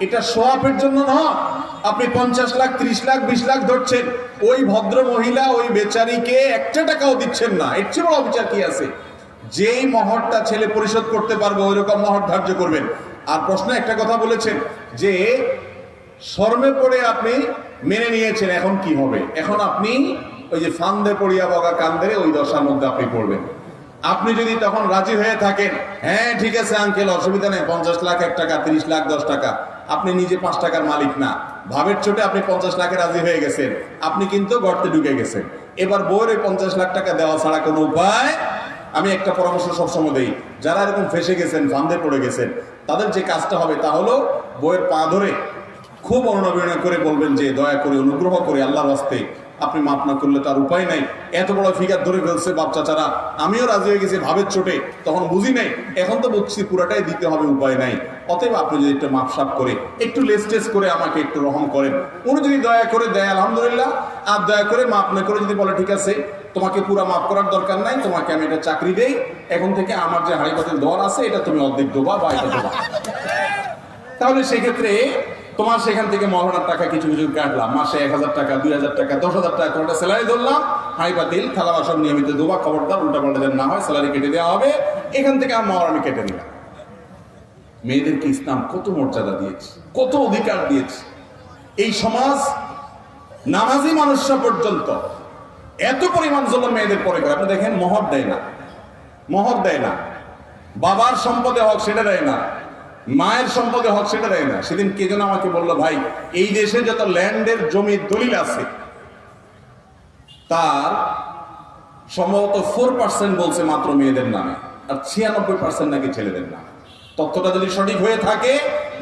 এটা সোয়াবের জন্য নয়। আপনি 50 লাখ, 30 লাখ, 20 লাখ ধরছেন, ওই ভদ্র মহিলা ওই বেচারিকে 1 টাকাও দিচ্ছেন না। এর চেয়ে বড় বিচার কি আছে? যেই মহরটা ছেলে পরিশোধ করতে পারবে ওই রকম মহর ধার্য করবেন। আর প্রশ্নে একটা কথা বলেছেন যে শর্মে পড়ে আপনি মেনে নিয়েছেন, এখন কি হবে? এখন আপনি ওই যে ফান্দে পড়িয়া বগা কান্দে ওই দশার মধ্যে আপনি পড়বেন। আপনি যদি তখন রাজি হয়ে থাকেন, হ্যাঁ ঠিক আছে আঙ্কেল অসুবিধা নেই, 50 লাখ 1 টাকা, 30 লাখ 10 টাকা, আপনি নিজে 5 টাকার মালিক না, ভাবের চোটে আপনি 50 লাখে রাজি হয়ে গেছেন, আপনি কিন্তু গর্তে ঢুকে গেছেন। এবার বউয়ের 50 লাখ টাকা দেওয়া ছাড়া কোনো উপায়। আমি একটা পরামর্শ সবসময় দেই, যারা এরকম ফেসে গেছেন, ফান্দে পড়ে গেছেন, তাদের যে কাজটা হবে তা হলো বউয়ের পা ধরে খুব অনুনয় করে বলবেন যে দয়া করে অনুগ্রহ করে আল্লাহর রাস্তে আপনি মাফ না করলে তার উপায় নাই, এত বড় ফিগার ধরে ফেলছে বাপ চাচারা, আমিও রাজি হয়ে গেছি ভাবের চোটে, তখন বুঝি নাই, এখন তো বুঝছি পুরাটাই দিতে হবে, উপায় নাই। অতএব আপনি যদি একটু মাপসাপ করে একটু লেস্টেস করে আমাকে একটু রহম করেন, উনি যদি দয়া করে দেয় আলহামদুলিল্লাহ, আর দয়া করে মাপ না করে যদি বলে ঠিক আছে তোমাকে পুরা মাফ করার দরকার নাই, তোমাকে আমি এটা চাকরি দেই, এখন থেকে আমার যে হাড়ি পাতিল দর আছে এটা তুমি অর্ধেক দেবা বা এটা দেবা, তাহলে সেক্ষেত্রে তোমার সেখান থেকে মহারণার টাকা কিছু কিছু কাটলাম, মাসে 1,000 টাকা, 2,000 টাকা, 10,000 টাকা তোমার স্যালারি ধরলাম, হাই পাতিল থালা বাসন নিয়মিত দেবা, খবরদার উল্টা পাল্টা যেন না হয়, স্যালারি কেটে দেওয়া হবে, এখান থেকে আমার মহারণ আমি কেটে নিলাম। মেয়েদেরকে ইসলাম কত মর্যাদা দিয়েছে, কত অধিকার দিয়েছে। এই সমাজ নামাজি মানুষরা পর্যন্ত এত পরিমাণ জন্য মেয়েদের পরে করে। আপনি দেখেন মহর দেয় না, মহর দেয় না, বাবার সম্পদে হক সেটা দেয় না, মায়ের সম্পদে হক সেটা দেয় না। সেদিন কে যেন আমাকে বললো, ভাই এই দেশে যত ল্যান্ডের জমির দলিল আছে তার সম্ভবত 4% বলছে মাত্র মেয়েদের নামে, আর 96% নাকি ছেলেদের নামে। তথ্যটা যদি সঠিক হয়ে থাকে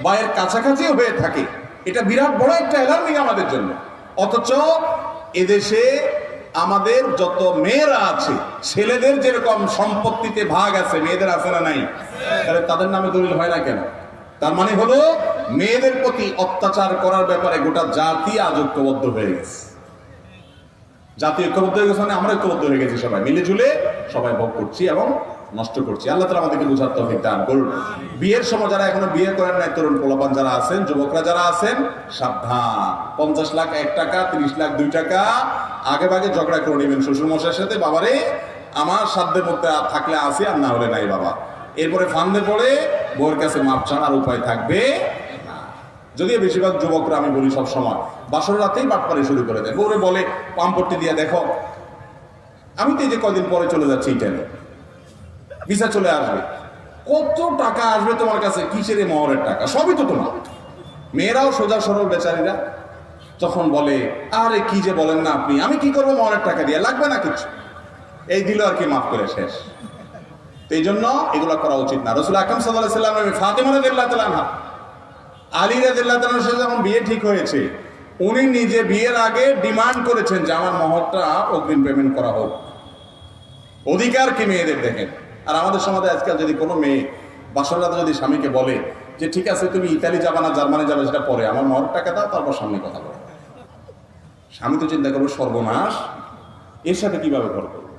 বা এর কাছাকাছিও হয়ে থাকে, এটা বিরাট বড় একটা অ্যালার্মিং আমাদের জন্য। অথচ এদেশে আমাদের যত মেয়েরা আছে, ছেলেদের যেরকম সম্পত্তিতে ভাগ আছে মেয়েদের আছে না নাই, তাহলে তাদের নামে দলিল হয় না কেন? তার মানে হলো মেয়েদের প্রতি অত্যাচার করার ব্যাপারে গোটা জাতি আজ ঐক্যবদ্ধ হয়ে গেছে। জাতি ঐক্যবদ্ধ হয়ে গেছে মানে আমরা ঐক্যবদ্ধ হয়ে গেছি, সবাই মিলে ঝুলে সবাই ভোগ করছি এবং নষ্ট করছি। আল্লাহ তাআলা আমাদেরকে বুঝার তৌফিক দান করুন। বিয়ের সময় যারা এখনো বিয়ে করেন নাই, তরুণ পোলাপান যারা আছেন, যুবকরা যারা আছেন, সাবধান। 50 লাখ 1 টাকা, 30 লাখ 2 টাকা আগে ভাগে ঝগড়া করে নেবেন শ্বশুর মশাইয়ের সাথে, বাবারে আমার সাধ্যের মধ্যে থাকলে আসি আর না হলে নাই বাবা। এরপরে ফান্দে পড়ে বউয়ের কাছে মাপ চাওয়ার উপায় থাকবে না। যদিও বেশিরভাগ যুবকরা আমি বলি সব সময় বাসর রাতেই বাটপাড়ি শুরু করে দেয়, বউরে বলে পাম্পটি দিয়ে দেখো আমি তো এই যে কদিন পরে চলে যাচ্ছি ইটালি, ভিসা চলে আসবে, কত টাকা আসবে তোমার কাছে, কিসের মহরের টাকা, সবই তো তোমার। মেয়েরাও সোজা সরল বেচারীরা তখন বলে আরে কি যে বলেন না আপনি, আমি কি করবো মহরের টাকা দিয়ে, লাগবে না কিছু, এই দিল আর কি মাফ করে শেষ। তো এই জন্য এগুলো করা উচিত না। রাসূল আকরাম সাল্লাল্লাহু আলাইহি ওয়াসাল্লাম ফাতিমা রাদিয়াল্লাহু তাআলা আনহা, আলী রাদিয়াল্লাহু তাআলার সাথে যখন বিয়ে ঠিক হয়েছে, উনি নিজে বিয়ের আগে ডিমান্ড করেছেন যে আমার মহরটা অগ্রিম পেমেন্ট করা হোক। অধিকার কি মেয়েদের দেখেন। আর আমাদের সমাজে আজকাল যদি কোনো মেয়ে বাসর রাতে যদি স্বামীকে বলে যে ঠিক আছে তুমি ইতালি যাবে না জার্মানি যাবে সেটা পরে, আমার মহর টাকা দাও, তারপর সামনে কথা বলো, স্বামী তো চিন্তা করবে সর্বনাশ, এর সাথে কিভাবে ঘর করবো।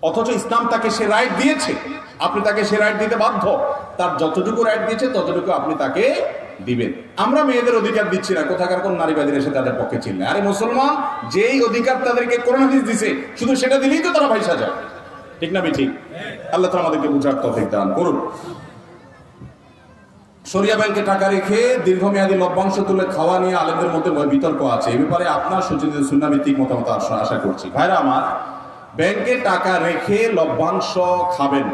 অথচ ইসলাম তাকে সে রাইট দিয়েছে, আপনি তাকে সে রাইট দিতে বাধ্য। তার যতটুকু রাইট দিয়েছে ততটুকু আপনি তাকে দিবেন। আমরা মেয়েদের অধিকার দিচ্ছি না, কোথাকার কোন নারীবাদীর এসে তাদের পক্ষে চিল্লায়। আরে মুসলমান যেই অধিকার তাদেরকে কোরআন হাদিস দিছে, শুধু সেটা দিলেই তো তারা ভাইসা যায়, ঠিক না ঠিক? আল্লাহ তাআলা আমাদেরকে বুঝার তৌফিক দান করুন। শরিয়া ব্যাংকে টাকা রেখে দীর্ঘমেয়াদী লভ্যাংশ তুলে খাওয়া নিয়ে আলেমদের মধ্যে বিতর্ক আছে। এই ব্যাপারে আপনার সুচিন্তিত সুন্নাহভিত্তিক মতামত আশা করছি। ভাইরা আমার, ব্যাংকে টাকা রেখে লভ্যাংশ খাবেন,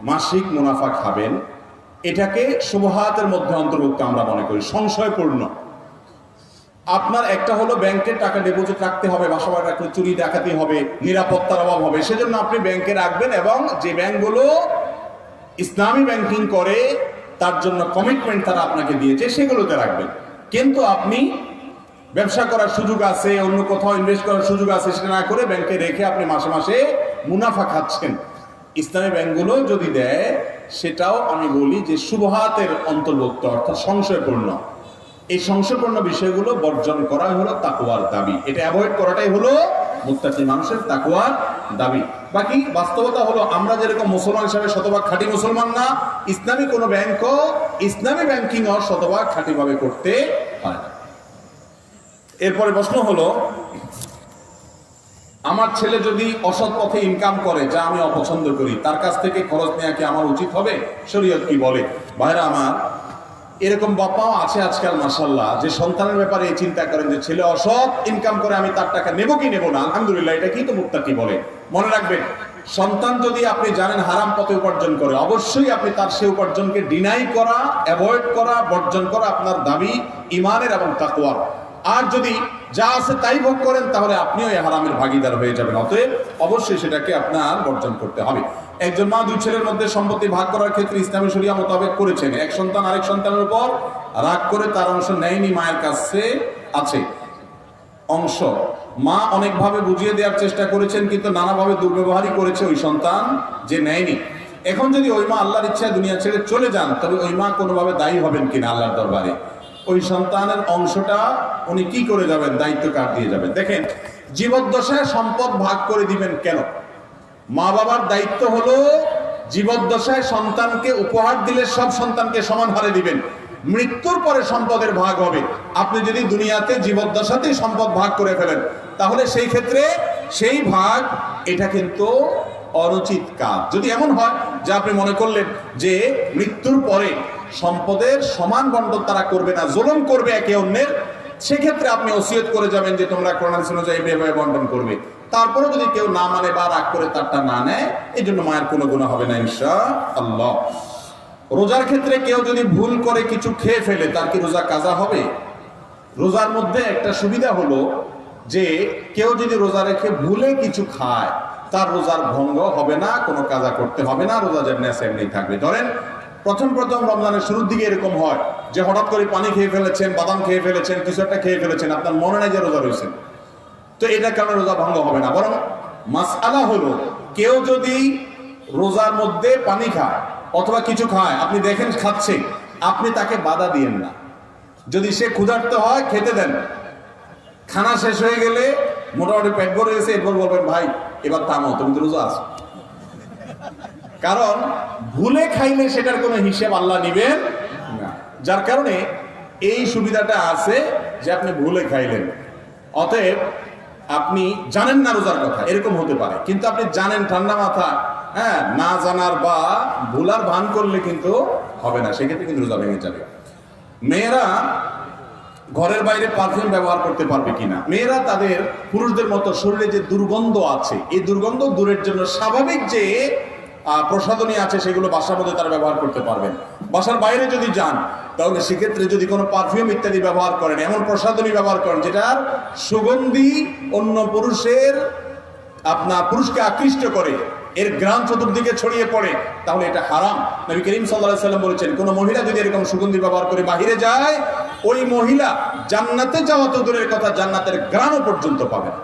মাসিক মুনাফা খাবেন, এটাকে শুবহাতের মধ্যে অন্তর্ভুক্ত আমরা মনে করি, সংশয়পূর্ণ। আপনার একটা হলো ব্যাংকে টাকা ডিপোজিট রাখতে হবে, বাসা বাড়ি রাখলে চুরি ডাকাতি হবে, নিরাপত্তার অভাব হবে, সেজন্য আপনি ব্যাংকে রাখবেন এবং যে ব্যাংকগুলো ইসলামী ব্যাংকিং করে তার জন্য কমিটমেন্ট তারা আপনাকে দিয়েছে সেগুলোতে রাখবেন। কিন্তু আপনি ব্যবসা করার সুযোগ আছে, অন্য কোথাও ইনভেস্ট করার সুযোগ আছে, সেটা না করে ব্যাংকে রেখে আপনি মাসে মাসে মুনাফা খাচ্ছেন। ইসলামী ব্যাংকগুলো যদি দেয় সেটাও আমি বলি যে শুবহাতের অন্তর্ভুক্ত, অর্থাৎ সংশয়পূর্ণ। এই সংশয়পূর্ণ বিষয়গুলো বর্জন করাই হলো তাকওয়ার দাবি, এটা অ্যাভয়েড করাটাই হলো মুত্তাকি মানুষের তাকওয়ার দাবি। বাকি বাস্তবতা হলো আমরা যেরকম মুসলমান হিসাবে শতভাগ খাঁটি মুসলমান না, ইসলামী কোনো ব্যাংকও ইসলামী ব্যাংকিংও শতভাগ খাঁটিভাবে করতে পারে না। এরপরে প্রশ্ন হলো, আমার ছেলে যদি অসৎ পথে ইনকাম করে, যা আমি অপছন্দ করি, তার কাছ থেকে খরচ নেওয়া কি আমার উচিত হবে? শরীয়ত কি বলে? ভাইরা আমার, এরকম বাপাও আছে আজকাল মাশাআল্লাহ, যে সন্তানের ব্যাপারে এই চিন্তা করেন যে ছেলে অসৎ ইনকাম করে, আমি তার টাকা নেব কি নেব না। আলহামদুলিল্লাহ, এটা কি তো মুত্তাকি বলে। মনে রাখবেন, সন্তান যদি আপনি জানেন হারাম পথে উপার্জন করে, অবশ্যই আপনি তার সে উপার্জনকে ডিনাই করা, অ্যাভয়েড করা, বর্জন করা আপনার দাবি ইমানের এবং তাকওয়ার। আর যদি যা আছে তাই ভোগ করেন, তাহলে আপনিও এই হারামের ভাগীদার হয়ে যাবেন। অতএব অবশ্যই সেটাকে আপনার বর্জন করতে হবে। একজন মা দুই ছেলের মধ্যে সম্পত্তি ভাগ করার ক্ষেত্রে ইসলামী শরিয়া মোতাবেক করেছেন, এক সন্তান আরেক সন্তানের উপর রাগ করে তার অংশ নেয়নি, মায়ের কাছে আছে অংশ। মা অনেকভাবে বুঝিয়ে দেওয়ার চেষ্টা করেছেন, কিন্তু নানাভাবে দুর্ব্যবহারই করেছে ওই সন্তান যে নেয়নি। এখন যদি ওই মা আল্লাহর ইচ্ছায় দুনিয়া ছেড়ে চলে যান, তবে ওই মা কোনোভাবে দায়ী হবেন কিনা আল্লাহর দরবারে? ওই সন্তানের অংশটা উনি কি করে যাবেন, দায়িত্ব কার দিয়ে যাবেন? দেখেন, জীবদ্দশায় সম্পদ ভাগ করে দিবেন কেন? মা বাবার দায়িত্ব হলো জীবদ্দশায় সন্তানকে উপহার দিলে সব সন্তানকে সমান হারে দিবেন, মৃত্যুর পরে সম্পদের ভাগ হবে। আপনি যদি দুনিয়াতে জীবদ্দশাতেই সম্পদ ভাগ করে ফেলেন, তাহলে সেই ক্ষেত্রে সেই ভাগ এটা কিন্তু অনুচিত কাজ। যদি এমন হয় যে আপনি মনে করলেন যে মৃত্যুর পরে সম্পদের সমান বন্টন তারা করবে না, জুলুম করবে একে অন্যের, সেক্ষেত্রে আপনি ওসিয়ত করে যাবেন যে তোমরা কোরআন হাদিস অনুযায়ী এভাবে বন্টন করবে। তারপরে যদি কেউ না মানে বা রাগ করে তারটা না নেয়, এই জন্য মায়ের কোনো গুনাহ হবে না ইনশাআল্লাহ। রোজার ক্ষেত্রে কেউ যদি ভুল করে কিছু খেয়ে ফেলে, তার কি রোজা কাজা হবে? রোজার মধ্যে একটা সুবিধা হলো যে কেউ যদি রোজা রেখে ভুলে কিছু খায়, তার রোজার ভঙ্গ হবে না, কোনো কাজা করতে হবে না, রোজা যেমনি আছে এমনি থাকবে। ধরেন প্রথম রমজানের শুরুর দিকে এরকম হয় যে হঠাৎ করে পানি খেয়ে ফেলেছেন, বাদাম খেয়ে ফেলেছেন, কিছু একটা খেয়ে ফেলেছেন, আপনার মনে নাই যে রোজা রয়েছেন, তো এটা কারণে রোজা ভঙ্গ হবে না। বরং মাসআলা হলো, কেউ যদি রোজার মধ্যে পানি খায় অথবা কিছু খায়, আপনি দেখেন খাচ্ছে, আপনি তাকে বাধা দিয়েন না। যদি সে ক্ষুধার্ত হয় খেতে দেন, খানা শেষ হয়ে গেলে মোটামুটি পেট ভরে গেছে, এরপর বলবেন ভাই এবার থামো, তুমি তো রোজা আছো। কারণ ভুলে খাইলে সেটার কোনো হিসেব আল্লাহ নিবেন না। যার কারণে এই সুবিধাটা আছে যে আপনি ভুলে খাইলেন, অতএব আপনি জানেন না রোজার কথা, এরকম হতে পারে, কিন্তু আপনি জানেন ঠান্ডা মাথা, হ্যাঁ, না জানার বা ভুলার ভান করলে কিন্তু হবে না, সেক্ষেত্রে কিন্তু রোজা ভেঙে যাবে। মেয়েরা ঘরের বাইরে পারফিউম ব্যবহার করতে পারবে কিনা? মেয়েরা তাদের পুরুষদের মতো শরীরে যে দুর্গন্ধ আছে, এই দুর্গন্ধ দূরের জন্য স্বাভাবিক যে প্রসাধনী আছে সেগুলো বাসার মধ্যে তারা ব্যবহার করতে পারবেন। বাসার বাইরে যদি যান, তাহলে সেক্ষেত্রে যদি কোনো পারফিউম ইত্যাদি ব্যবহার করেন, এমন প্রসাধনী ব্যবহার করেন যেটার সুগন্ধি অন্য পুরুষের পুরুষকে আকৃষ্ট করে, এর গ্রাম চতুর্দিকে ছড়িয়ে পড়ে, তাহলে এটা হারাম। নবী করিম সাল্লাল্লাহু আলাইহি ওয়াসাল্লাম বলেছেন, কোন মহিলা যদি এরকম সুগন্ধি ব্যবহার করে বাহিরে যায়, ওই মহিলা জান্নাতে যাওয়া তো দূরের কথা, জান্নাতের গ্রামও পর্যন্ত পাবে না।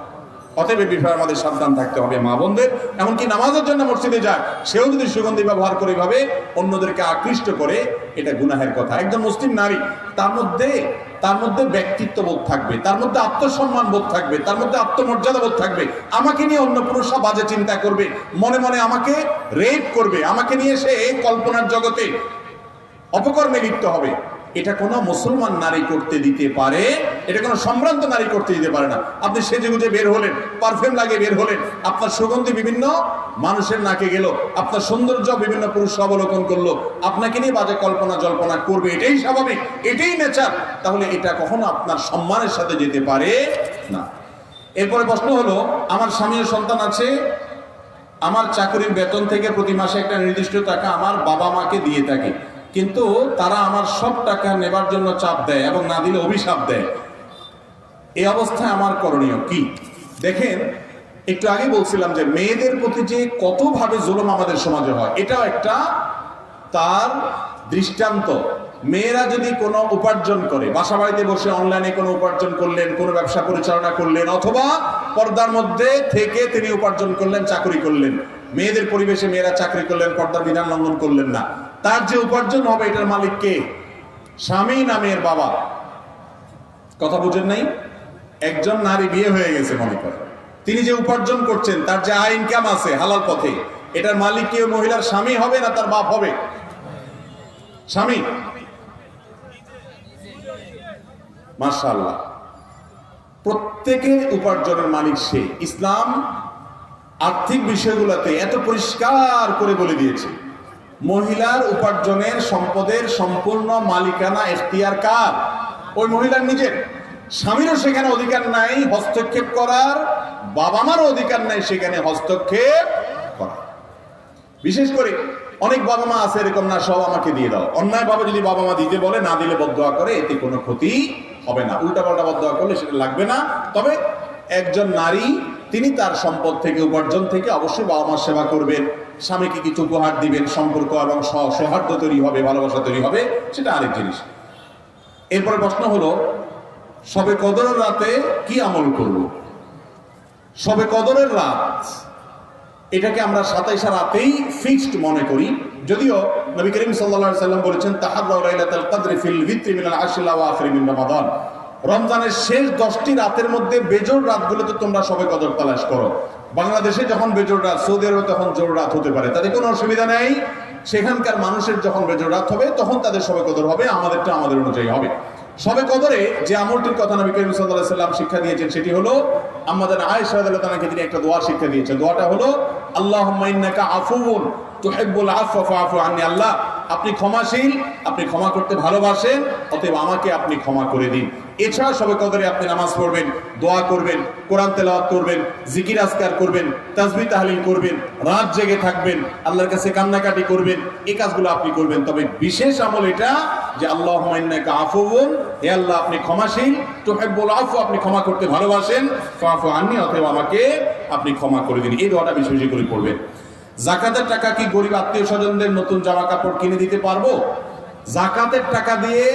অতএব এই বিষয়ে আমাদের সাবধান থাকতে হবে। মা বোনদের, এমনকি নামাজের জন্য মসজিদে যায়, সেও যদি সুগন্ধি ব্যবহার করে ভাবে অন্যদেরকে আকৃষ্ট করে, এটা গুনাহের কথা। একজন মুসলিম নারী, তার মধ্যে তার মধ্যে ব্যক্তিত্ব বোধ থাকবে, তার মধ্যে আত্মসম্মান বোধ থাকবে, তার মধ্যে আত্মমর্যাদা বোধ থাকবে। আমাকে নিয়ে অন্য পুরুষরা বাজে চিন্তা করবে, মনে মনে আমাকে রেপ করবে, আমাকে নিয়ে সে কল্পনার জগতে অপকর্মে লিপ্ত হবে। এটা কোনো মুসলমান নারী করতে দিতে পারে, এটা কোনো সম্ভ্রান্ত নারী করতে দিতে পারে না। আপনি সেজেগুজে বের হলেন, পারফিউম লাগিয়ে বের হলেন, আপনার সুগন্ধি বিভিন্ন মানুষের নাকে গেল, আপনার সৌন্দর্য বিভিন্ন পুরুষ অবলোকন করলো, আপনাকে নিয়ে বাজে কল্পনা জল্পনা করবে, এটাই স্বাভাবিক, এটাই নেচার। তাহলে এটা কখনো আপনার সম্মানের সাথে যেতে পারে না। এরপরে প্রশ্ন হলো, আমার স্বামী ও সন্তান আছে, আমার চাকরির বেতন থেকে প্রতি মাসে একটা নির্দিষ্ট টাকা আমার বাবা মাকে দিয়ে থাকে, কিন্তু তারা আমার সব টাকা নেবার জন্য চাপ দেয় এবং না দিলে অভিশাপ দেয়। এই অবস্থায় আমার করণীয় কি? দেখেন, একটু আগে বলছিলাম যে মেয়েদের প্রতি যে কতভাবে জুলুম আমাদের সমাজে হয়, এটাও একটা তার দৃষ্টান্ত। মেয়েরা যদি কোনো উপার্জন করে, বাসা বাড়িতে বসে অনলাইনে কোনো উপার্জন করলেন, কোনো ব্যবসা পরিচালনা করলেন, অথবা পর্দার মধ্যে থেকে তিনি উপার্জন করলেন, চাকরি করলেন, মেয়েদের পরিবেশে মেয়েরা চাকরি করলেন, পর্দার বিধান লঙ্ঘন করলেন না, তার যে উপার্জন হবে এটার মালিক কে? স্বামী না মেয়ের বাবা? কথা বুঝেন নাই? একজন নারী বিয়ে হয়ে গেছে মনে করে, তিনি যে উপার্জন করছেন, তার যে আয় ইনকাম আছে হালাল পথে, এটার মালিক কি ওই মহিলার স্বামী হবে না তার বাপ হবে? স্বামী। মাশাআল্লাহ, প্রত্যেকের উপার্জনের মালিক সে। ইসলাম আর্থিক বিষয়গুলোতে এত পরিষ্কার করে বলে দিয়েছে, মহিলার উপার্জনের সম্পদের সম্পূর্ণ মালিকানা এখতিয়ার কার? ওই মহিলার নিজের। স্বামীরও সেখানে অধিকার নাই হস্তক্ষেপ করার, বাবা মারও অধিকার নাই সেখানে হস্তক্ষেপ করার। বিশেষ করে অনেক বাবা মা আছে এরকম, না সব আমাকে দিয়ে দাও। অন্যায় ভাবে যদি বাবা মা দিতে বলে, না দিলে বদদোয়া করে, এতে কোনো ক্ষতি হবে না। উল্টা পাল্টা বদদোয়া করলে সেটা লাগবে না। তবে একজন নারী তিনি তার সম্পদ থেকে, উপার্জন থেকে অবশ্যই বাবা মার সেবা করবেন, স্বামীকে কিছু উপহার দিবেন, সম্পর্ক এবং সৌহার্দ্য তৈরি হবে, ভালোবাসা তৈরি হবে, সেটা আরেক জিনিস। এরপরে প্রশ্ন হলো, শবে কদরের রাতে কি আমল করব? শবে কদরের রাত এটাকে আমরা 27 রাতেই ফিক্সড মনে করি, যদিও নবী করিম সাল্লাল্লাহু আলাইহি সাল্লাম বলেছেন, তাহাররাউ লাইলাতুল কদরি ফিল ভিত্রি মিনাল আশরিল আওয়াখির মিন রমাদান। রমজানের শেষ 10টি রাতের মধ্যে বেজোড় রাতগুলোতে তোমরা শবে কদর তালাশ করো। বাংলাদেশে যখন বেজোড় রাত, সৌদি আরবে তখন জোড় রাত হতে পারে, তাতে কোনো অসুবিধা নেই। সেখানকার মানুষের যখন বেজোড় রাত হবে তখন তাদের শবে কদর হবে, আমাদেরটা আমাদের অনুযায়ী হবে। শবে কদরে যে আমলটির কথা নবী করিম সাল্লাল্লাহু আলাইহি সাল্লাম শিক্ষা দিয়েছেন সেটি হলো, আমাদের আয়েশা রাদিয়াল্লাহু তাআলাকে তিনি একটা দোয়া শিক্ষা দিয়েছেন। দোয়াটা হলো, আল্লাহুম্মা ইন্নাকা আফুউন তুহিব্বুল আফওয়া ফাআফু আন্নি। আল্লাহ, আপনি ক্ষমাশীল, আপনি ক্ষমা করতে ভালোবাসেন, অতএব আমাকে আপনি ক্ষমা করে দিন। এছাড়া শবে কদরে আপনি নামাজ পড়বেন, দোয়া করবেন, কোরআন তেলাওয়াত করবেন, জিকির আজকার করবেন, তাসবিহ তাহলিল করবেন, রাত জেগে থাকবেন, আল্লাহর কাছে কান্নাকাটি করবেন, এই কাজগুলো আপনি করবেন। তবে বিশেষ আমল এটা যে আল্লাহুম্মা ইন্নাকা আফুউন, হে আল্লাহ আপনি ক্ষমাশীল, তুহিব্বুল আফওয়া আপনি ক্ষমা করতে ভালোবাসেন, ফাআফু আন্নি অতএব আমাকে আপনি ক্ষমা করে দিন। এই দোয়াটা বেশি বেশি করে পড়বেন। যাকাতের টাকা কি গরিব আত্মীয় স্বজনদের নতুন জামা কাপড় কিনে দিতে পারবো? যাকাতের টাকা দিয়ে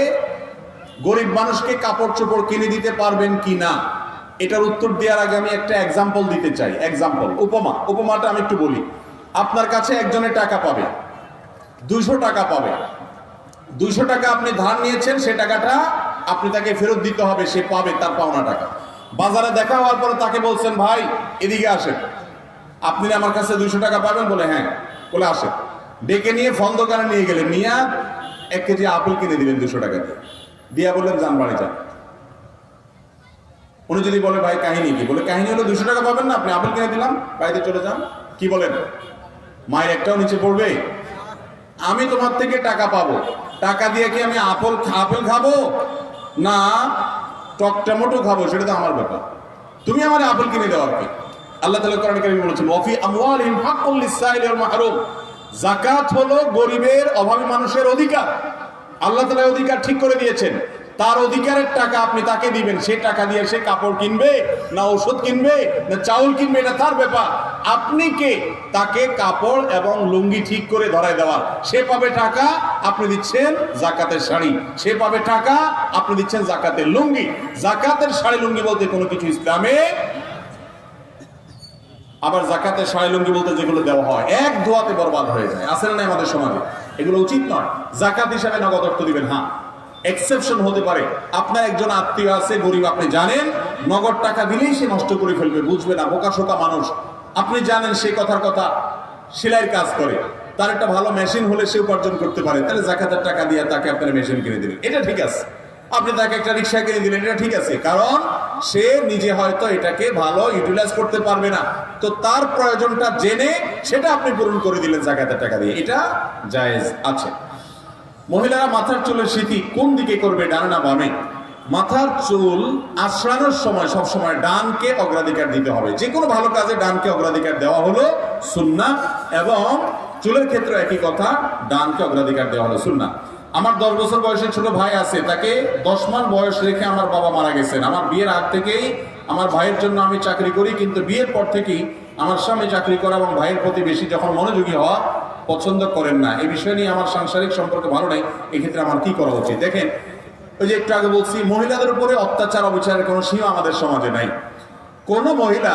গরিব মানুষকে কাপড় চোপড় কিনে দিতে পারবেন কি না, এটার উত্তর দেওয়ার আগে আমি একটা এক্সাম্পল দিতে চাই। এক্সাম্পল, উপমাটা আমি একটু বলি। আপনার কাছে একজনের টাকা পাবে, 200 টাকা পাবে। 200 টাকা আপনি ধার নিয়েছেন, সে টাকাটা আপনি তাকে ফেরত দিতে হবে, সে পাবে তার পাওনা টাকা। বাজারে দেখা হওয়ার পরে তাকে বলছেন, ভাই এদিকে আসেন, আপনি আমার কাছে 200 টাকা পাবেন? বলে হ্যাঁ। বলে আসেন। ডেকে নিয়ে ফল দোকানে নিয়ে গেলেন, নিয়ে 1 কেজি আপেল কিনে দিলেন 200 টাকা দিয়ে, দিয়া বললেন যান বাড়ি যান। উনি যদি বলে ভাই কাহিনী কি? বলে কাহিনী হলো 200 টাকা পাবেন না, আপনি আপেল কিনে দিলাম, বাড়িতে চলে যান। কি বলেন? মায়ের একটাও নিচে পড়বে? আমি তোমার থেকে টাকা পাবো, টাকা দিয়ে কি আমি আপেল খাবো না টকটমেটো খাবো, সেটা তো আমার ব্যাপার। তুমি আমার আপেল কিনে দেওয়ার কি? আল্লাহ তাআলা কোরআনে কারীমে বলেছেন, ওয়া ফি আমওয়ালিহিম হাক্কুল লিস-সাইলি ওয়াল মাহরুম। যাকাত হলো গরিবের, অভাবী মানুষের অধিকার। আল্লাহ তাআলা অধিকার ঠিক করে দিয়েছেন, তার অধিকারের টাকা আপনি তাকে দিবেন। সেই টাকা দিয়ে সে কাপড় কিনবে না ওষুধ কিনবে না চাউল কিনবে, এটা তার ব্যাপার। আপনি কে তাকে কাপড় এবং লুঙ্গি ঠিক করে ধরায় দেওয়ার? সে পাবে টাকা, আপনি দিচ্ছেন যাকাতের শাড়ি। সে পাবে টাকা, আপনি দিচ্ছেন যাকাতের লুঙ্গি। যাকাতের শাড়ি লুঙ্গি বলতে কোনো কিছু ইসলামে, আবার যাকাতের শাড়ি লুঙ্গি বলতে যেগুলো দেওয়া হয় এক ধোয়াতে বরবাদ হয়ে যায়, আছে না আমাদের সমাজে? এগুলো উচিত নয়। যাকাত হিসাবে নগদ অর্থ দিবেন, হ্যাঁ এক্সেপশন হতে পারে। আপনার একজন আত্মীয় আছে গরিব, আপনি জানেন নগদ টাকা দিলেই সে নষ্ট করে ফেলবে, বুঝবে না, বোকাশোকা মানুষ। আপনি জানেন সে কথার কথা সেলাইয়ের কাজ করে, তার একটা ভালো মেশিন হলে সে উপার্জন করতে পারে, তাহলে যাকাতের টাকা দিয়ে তাকে আপনার মেশিন কিনে দিলেন, এটা ঠিক আছে। আপনি তাকে একটা রিক্সা কিনে দিলেন, এটা ঠিক আছে, কারণ সে নিজে হয়তো এটাকে ভালো ইউটিলাইজ করতে পারবে না, তো তার প্রয়োজনটা জেনে সেটা আপনি পূরণ করে দিলেন যাকাতের টাকা দিয়ে, এটা জায়েজ আছে। মহিলারা মাথার চুলের সিঁথি কোন দিকে করবে, ডানে না বামে? মাথার চুল আঁচড়ানোর সময় সবসময় ডানকে অগ্রাধিকার দিতে হবে। যে কোনো ভালো কাজে ডানকে অগ্রাধিকার দেওয়া হলো সুন্নাহ, এবং চুলের ক্ষেত্রে একই কথা, ডানকে অগ্রাধিকার দেওয়া হলো সুন্নাহ। আমার 10 বছর বয়সের ছোট ভাই আছে, তাকে 10 মাস বয়স রেখে আমার বাবা মারা গেছেন। আমার বিয়ের আগ থেকেই আমার ভাইয়ের জন্য আমি চাকরি করি, কিন্তু বিয়ের পর থেকেই আমার স্বামী চাকরি করা এবং ভাইয়ের প্রতি বেশি যখন মনোযোগী হওয়া পছন্দ করেন না। এই বিষয় নিয়ে আমার সাংসারিক সম্পর্ক ভালো নাই, এক্ষেত্রে আমার কি করা উচিত? দেখেন, ওই যে একটু আগে বলছি, মহিলাদের উপরে অত্যাচার অবিচারের কোনো সীমা আমাদের সমাজে নাই। কোন মহিলা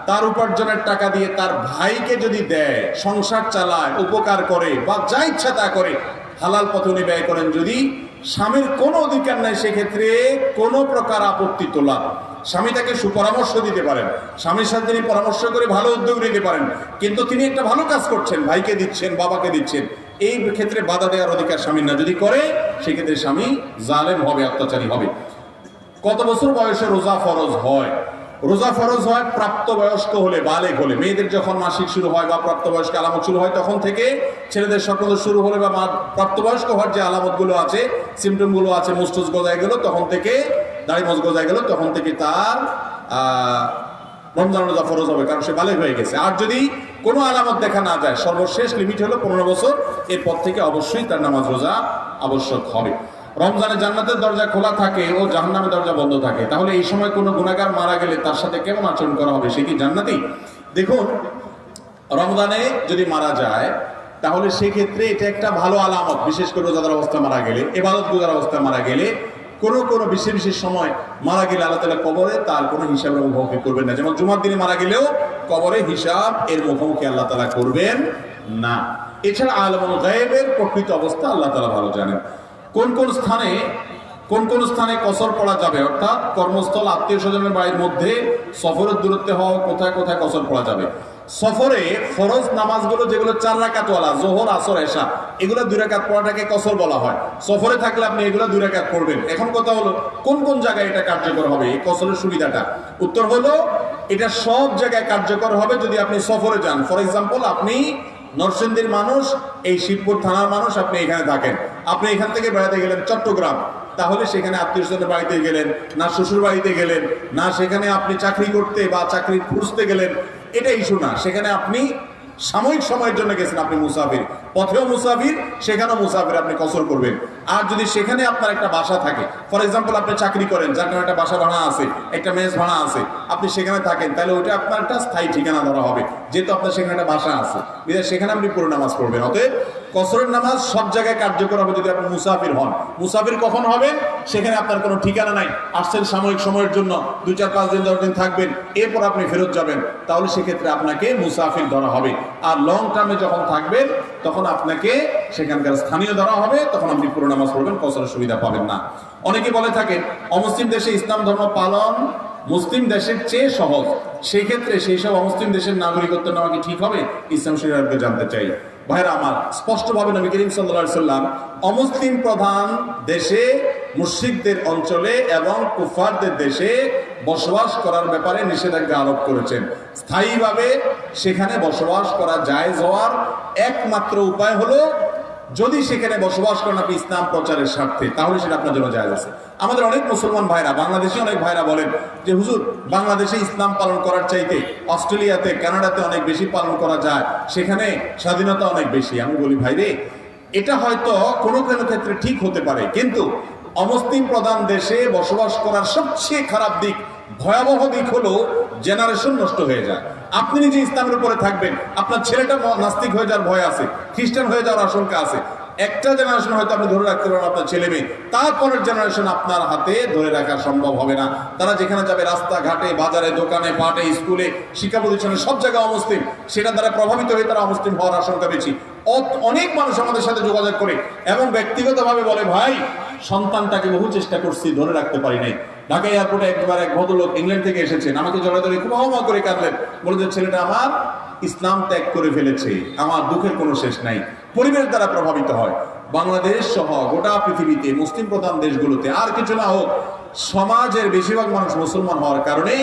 তার উপার্জনের টাকা দিয়ে তার ভাইকে যদি দেয়, সংসার চালায়, উপকার করে, বা যা ইচ্ছা তা করে, হালাল পথে উনি ব্যয় করেন, যদি স্বামীর কোনো অধিকার নাই সেক্ষেত্রে কোনো প্রকার আপত্তি তোলা, স্বামী তাকে সুপরামর্শ দিতে পারেন, স্বামীর সাথে তিনি পরামর্শ করে ভালো উদ্যোগ নিতে পারেন, কিন্তু তিনি একটা ভালো কাজ করছেন, ভাইকে দিচ্ছেন, বাবাকে দিচ্ছেন, এই ক্ষেত্রে বাধা দেওয়ার অধিকার স্বামীর না। যদি করে সেক্ষেত্রে স্বামী জালেম হবে, অত্যাচারী হবে। কত বছর বয়সে রোজা ফরজ হয়? রোজা ফরজ হয় প্রাপ্তবয়স্ক হলে, বালেগ হলে। মেয়েদের যখন মাসিক শুরু হয় বা প্রাপ্তবয়স্ক আলামত শুরু হয় তখন থেকে, ছেলেদের স্বপ্ন শুরু হলে বা প্রাপ্তবয়স্ক হওয়ার যে আলামতগুলো আছে, সিমটমগুলো আছে, মুস্টুস গজায় গেল তখন থেকে, দাড়ি মজ গজায় গেল তখন থেকে তার রমজান রোজা ফরজ হবে, কারণ সে বালেগ হয়ে গেছে। আর যদি কোনো আলামত দেখা না যায়, সর্বশেষ লিমিট হলো 15 বছর, এরপর থেকে অবশ্যই তার নামাজ রোজা আবশ্যক হবে। রমজানে জান্নাতের দরজা খোলা থাকে ও জাহান্নামের দরজা বন্ধ থাকে, তাহলে এই সময় কোনো গুনাহগার মারা গেলে তার সাথে কেমন আচরণ করা হবে? সে কি জান্নাতি? দেখুন, রমজানে যদি মারা যায় তাহলে সেক্ষেত্রে এটা একটা ভালো আলামত, বিশেষ করে রোজাদার অবস্থায় মারা গেলে, ইবাদত গুজার অবস্থায় মারা গেলে, কোনো বিশেষ বিশেষ সময় মারা গেলে আল্লাহ তাআলা কবরে তার কোনো হিসাবের মুখোমুখি করবেন না। যেমন জুমার দিনে মারা গেলেও কবরে হিসাব এর মুখোমুখি আল্লাহ তাআলা করবেন না। এছাড়া আলমুল গায়েবের প্রকৃত অবস্থা আল্লাহ তাআলা ভালো জানেন। কোন কোন স্থানে কসর পড়া যাবে, অর্থাৎ কর্মস্থল, আত্মীয় স্বজনের বাড়ির মধ্যে, সফরের দূরত্বে হওয়া, কোথায় কোথায় কসর পড়া যাবে? সফরে ফরজ নামাজগুলো যেগুলো 4 রাকাতওয়ালা, যোহর, আসর, এশা, এগুলো 2 রাকাত পড়াটাকে কসর বলা হয়। সফরে থাকলে আপনি এগুলো 2 রাকাত পড়বেন। এখন কথা হলো কোন জায়গায় এটা কার্যকর হবে, এই কসরের সুবিধাটা? উত্তর হলো, এটা সব জায়গায় কার্যকর হবে যদি আপনি সফরে যান। ফর এক্সাম্পল, আপনি নরসিংদীর মানুষ, এই শিবপুর থানার মানুষ, আপনি এখানে থাকেন, আপনি এখান থেকে বেড়াতে গেলেন চট্টগ্রাম, তাহলে সেখানে আত্মীয় স্বজনের বাড়িতে গেলেন না, শ্বশুর বাড়িতে গেলেন না, সেখানে আপনি চাকরি করতে বা চাকরি খুঁজতে গেলেন, এটা ইস্যু না। সেখানে আপনি সাময়িক সময়ের জন্য গেছেন, আপনি মুসাফির, পথেও মুসাফির, সেখানেও মুসাফির, আপনি কসর করবেন। আর যদি সেখানে আপনার একটা বাসা থাকে, ফর এক্সাম্পল আপনি চাকরি করেন, যার কারণে একটা বাসা ভাড়া আছে, একটা মেস ভাড়া আছে, আপনি সেখানে থাকেন, তাহলে ওইটা আপনার একটা স্থায়ী ঠিকানা ধরা হবে, যেহেতু আপনার সেখানে একটা বাসা আছে, সেখানে আপনি পুরো নামাজ পড়বেন। অতএব কসরের নামাজ সব জায়গায় কার্যকর হবে যদি আপনি মুসাফির হন। মুসাফির কখন হবেন? সেখানে আপনার কোনো ঠিকানা নাই, আসছেন সাময়িক সময়ের জন্য, 2, 4, 5 দিন 10 দিন থাকবেন, এরপর আপনি ফেরত যাবেন, তাহলে সেক্ষেত্রে আপনাকে মুসাফির ধরা হবে। আর লং টার্মে যখন থাকবেন তখন আপনাকে সেখানকার স্থানীয় ধরা হবে, তখন আপনি পুরো নামাজ পড়বেন, কসরের সুবিধা পাবেন না। অনেকে বলে থাকেন অমুসলিম দেশে ইসলাম ধর্ম পালন মুসলিম দেশের চেয়ে সহজ, সেই ক্ষেত্রে সেই সব অমুসলিম দেশের নাগরিকত্ব নেওয়া কি ঠিক হবে? ইসলাম শরীয়তকে জানতে চাই। ভাইরা আমার, স্পষ্টভাবে নবী করিম সাল্লাল্লাহু আলাইহি সাল্লাম অমুসলিম প্রধান দেশে, মুশরিকদের অঞ্চলে এবং কুফারদের দেশে বসবাস করার ব্যাপারে নিষেধাজ্ঞা আরোপ করেছেন। স্থায়ীভাবে সেখানে বসবাস করা জায়েজ হওয়ার একমাত্র উপায় হলো যদি সেখানে বসবাস করেন আপনি ইসলাম প্রচারের স্বার্থে, তাহলে সেটা আপনার জন্য জায়েজ আছে। আমাদের অনেক মুসলমান ভাইরা, বাংলাদেশি অনেক ভাইরা বলেন যে হুজুর, বাংলাদেশে ইসলাম পালন করার চাইতে অস্ট্রেলিয়াতে, কানাডাতে অনেক বেশি পালন করা যায়, সেখানে স্বাধীনতা অনেক বেশি। আমি বলি ভাই রে, এটা হয়তো কোনো ক্ষেত্রে ঠিক হতে পারে, কিন্তু অমুসলিম প্রধান দেশে বসবাস করার সবচেয়ে খারাপ দিক, ভয়াবহ দিক হলো জেনারেশন নষ্ট হয়ে যায়। আপনি নিজে ইসলামের উপরে থাকবেন, আপনার ছেলেটা নাস্তিক হয়ে যাওয়ার ভয় আছে, খ্রিস্টান হয়ে যাওয়ার আশঙ্কা আছে। একটা জেনারেশন হয়তো আপনি ধরে রাখতে পারেন আপনার ছেলে মেয়ে, তারপরের জেনারেশন আপনার হাতে ধরে রাখা সম্ভব হবে না। তারা যেখানে যাবে, রাস্তাঘাটে, বাজারে, দোকানে, পাটে, স্কুলে, শিক্ষা প্রতিষ্ঠানে, সব জায়গায় অমুসলিম, সেটা দ্বারা প্রভাবিত হয়ে তারা অমুসলিম হওয়ার আশঙ্কা বেশি। অনেক মানুষ আমাদের সাথে যোগাযোগ করে এবং ব্যক্তিগতভাবে বলে, ভাই সন্তানটাকে বহু চেষ্টা করছি, ধরে রাখতে পারি নাই। ঢাকা এয়ারপোর্টে একবার এক ভদ্রলোক ইংল্যান্ড থেকে এসেছেন, আমাকে জড়ায় ধরে খুব হাওয়া করে কাঁদলেন, বলে যে ছেলেটা আমার ইসলাম ত্যাগ করে ফেলেছে, আমার দুঃখের কোনো শেষ নাই। পরিবেশ দ্বারা প্রভাবিত হয়। বাংলাদেশ সহ গোটা পৃথিবীতে মুসলিম প্রধান দেশগুলোতে আর কিছু না হোক, সমাজের বেশিরভাগ মানুষ মুসলমান হওয়ার কারণে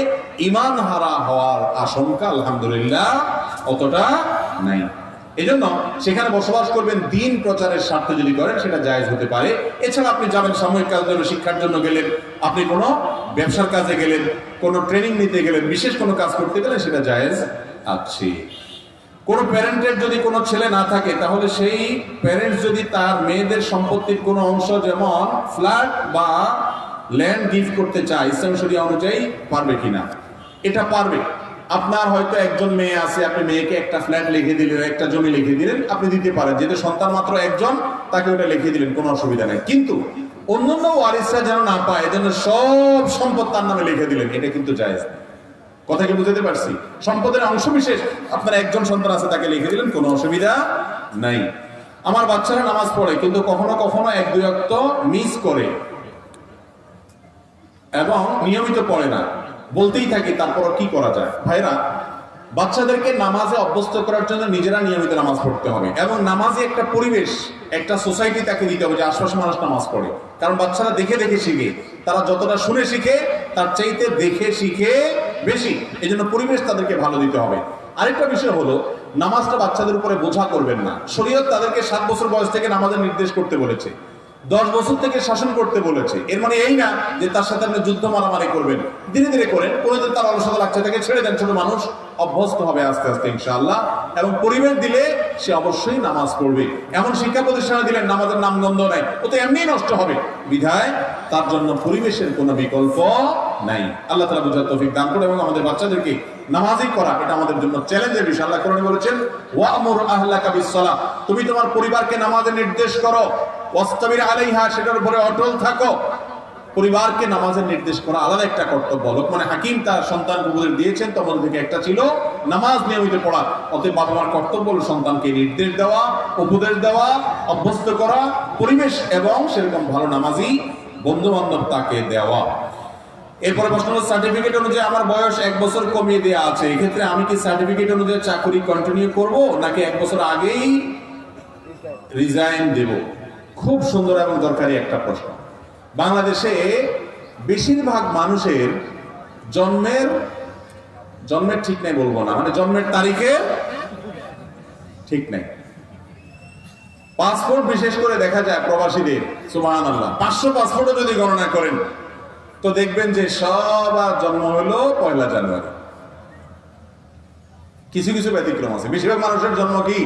ঈমান হারা হওয়ার আশঙ্কা আলহামদুলিল্লাহ অতটা নাই। এজন্য সেখানে বসবাস করবেন, দিন প্রচারের স্বার্থে যদি করেন সেটা জায়েজ হতে পারে। এছাড়া আপনি যাবেন সাময়িক কাজের জন্য, শিক্ষার জন্য গেলেন, আপনি কোনো ব্যবসার কাজে গেলেন, কোনো ট্রেনিং নিতে গেলেন, বিশেষ কোনো কাজ করতে গেলেন, সেটা জায়েজ আছে। কোনো প্যারেন্টের যদি কোনো ছেলে না থাকে, তাহলে সেই প্যারেন্টস যদি তার মেয়েদের সম্পত্তির কোনো অংশ, যেমন ফ্ল্যাট বা ল্যান্ড গিফট করতে চায়, ইসলাম শরিয়া অনুযায়ী পারবে কিনা? এটা পারবে। আপনার হয়তো একজন মেয়ে আছে, আপনি মেয়েকে একটা ফ্ল্যাট লিখে দিলেন, একটা জমি লিখে দিলেন, আপনি দিতে পারেন, যেহেতু সন্তান মাত্র একজন, তাকে ওটা লিখে দিলেন, কোনো অসুবিধা নেই। কিন্তু অন্যান্য ওয়ারিসরা যেন না পায়, এজন্য সব সম্পদ তার নামে লিখে দিলেন, এটা কিন্তু জায়েজ না। কথা কি বুঝতে পারছি? সম্পদের অংশ বিশেষ আপনার একজন সন্তান আছে, তাকে লিখে দিলেন, কোনো অসুবিধা নাই। আমার বাচ্চারা নামাজ পড়ে, কিন্তু কখনো কখনো এক দুই ওয়াক্ত মিস করে এবং নিয়মিত পড়ে না, বলতেই থাকি, তারপর কি করা যায়? ভাইরা, বাচ্চাদেরকে নামাজে অভ্যস্ত করার জন্য নিজেরা নিয়মিত নামাজ পড়তে হবে, এবং নামাজে একটা পরিবেশ, একটা সোসাইটি তাকে দিতে হবে যে আশপাশে মানুষ নামাজ পড়ে। কারণ বাচ্চারা দেখে দেখে শিখে, তারা যতটা শুনে শিখে তার চাইতে দেখে শিখে বেশি। এই জন্য পরিবেশ তাদেরকে ভালো দিতে হবে। আরেকটা বিষয় হলো, নামাজটা বাচ্চাদের উপরে বোঝা করবেন না। শরীয়ত তাদেরকে 7 বছর বয়স থেকে নামাজের নির্দেশ করতে বলেছে, 10 বছর থেকে শাসন করতে বলেছে। এর মানে এই না যে তার সাথে আপনি যুদ্ধ মারামারি করবেন, ধীরে ধীরে করেন। কোনোদিন তার অলসতা লাগছে, তাকে ছেড়ে দেন, ছোট মানুষ অভ্যস্ত হবে আস্তে আস্তে ইনশাআল্লাহ। এবং পরিবেশ দিলে সে অবশ্যই নামাজ পড়বে। এমন শিক্ষা প্রতিষ্ঠানে দিলেন নামাজের নামগন্ধ নাই, ও তো এমনি নষ্ট হবে, বিধায় তার জন্য পরিবেশের কোনো বিকল্প নাই। আল্লাহ তাআলা বুঝার তৌফিক দান করুন। এবং আমাদের বাচ্চাদেরকে নামাজি করা, এটা আমাদের জন্য চ্যালেঞ্জের বিষয়। আল্লাহ কোরআনে বলেছেন, ওয়া'মুর আহলাকা বিস-সালাহ, তুমি তোমার পরিবারকে নামাজের নির্দেশ করো, ওয়াসতাবির আলাইহা, সেটার উপরে অটল থাকো। পরিবারকে নামাজের নির্দেশ করা আলাদা একটা কর্তব্য। লোকমান হাকিম তার সন্তানকে উপদেশ দিয়েছেন, তোমাদের থেকে একটা ছিল নামাজ নিয়মিত পড়া। অতএব বাবা মার কর্তব্য হলো সন্তানকে নির্দেশ দেওয়া, উপদেশ দেওয়া, অভ্যস্ত করা, পরিবেশ এবং সেরকম ভালো নামাজি বন্ধু বান্ধব তাকে দেওয়া। এরপরে প্রশ্ন হলো, সার্টিফিকেট অনুযায়ী আমার বয়স 1 বছর কমিয়ে দেওয়া আছে, এক্ষেত্রে আমি কি সার্টিফিকেট অনুযায়ী চাকরি কন্টিনিউ করব, নাকি 1 বছর আগেই রিজাইন দেব? খুব সুন্দর এবং দরকারি একটা প্রশ্ন। বাংলাদেশে বেশিরভাগ মানুষের জন্মের ঠিক নাই বলবো না, মানে জন্মের তারিখে ঠিক নাই। পাসপোর্ট বিশেষ করে দেখা যায় প্রবাসীদের, সুবহানাল্লাহ, 500 পাসপোর্টও যদি গণনা করেন তো দেখবেন যে সবার জন্ম হলো 1 জানুয়ারি। কিছু কিছু ব্যতিক্রম আছে, বেশিরভাগ মানুষের জন্ম কি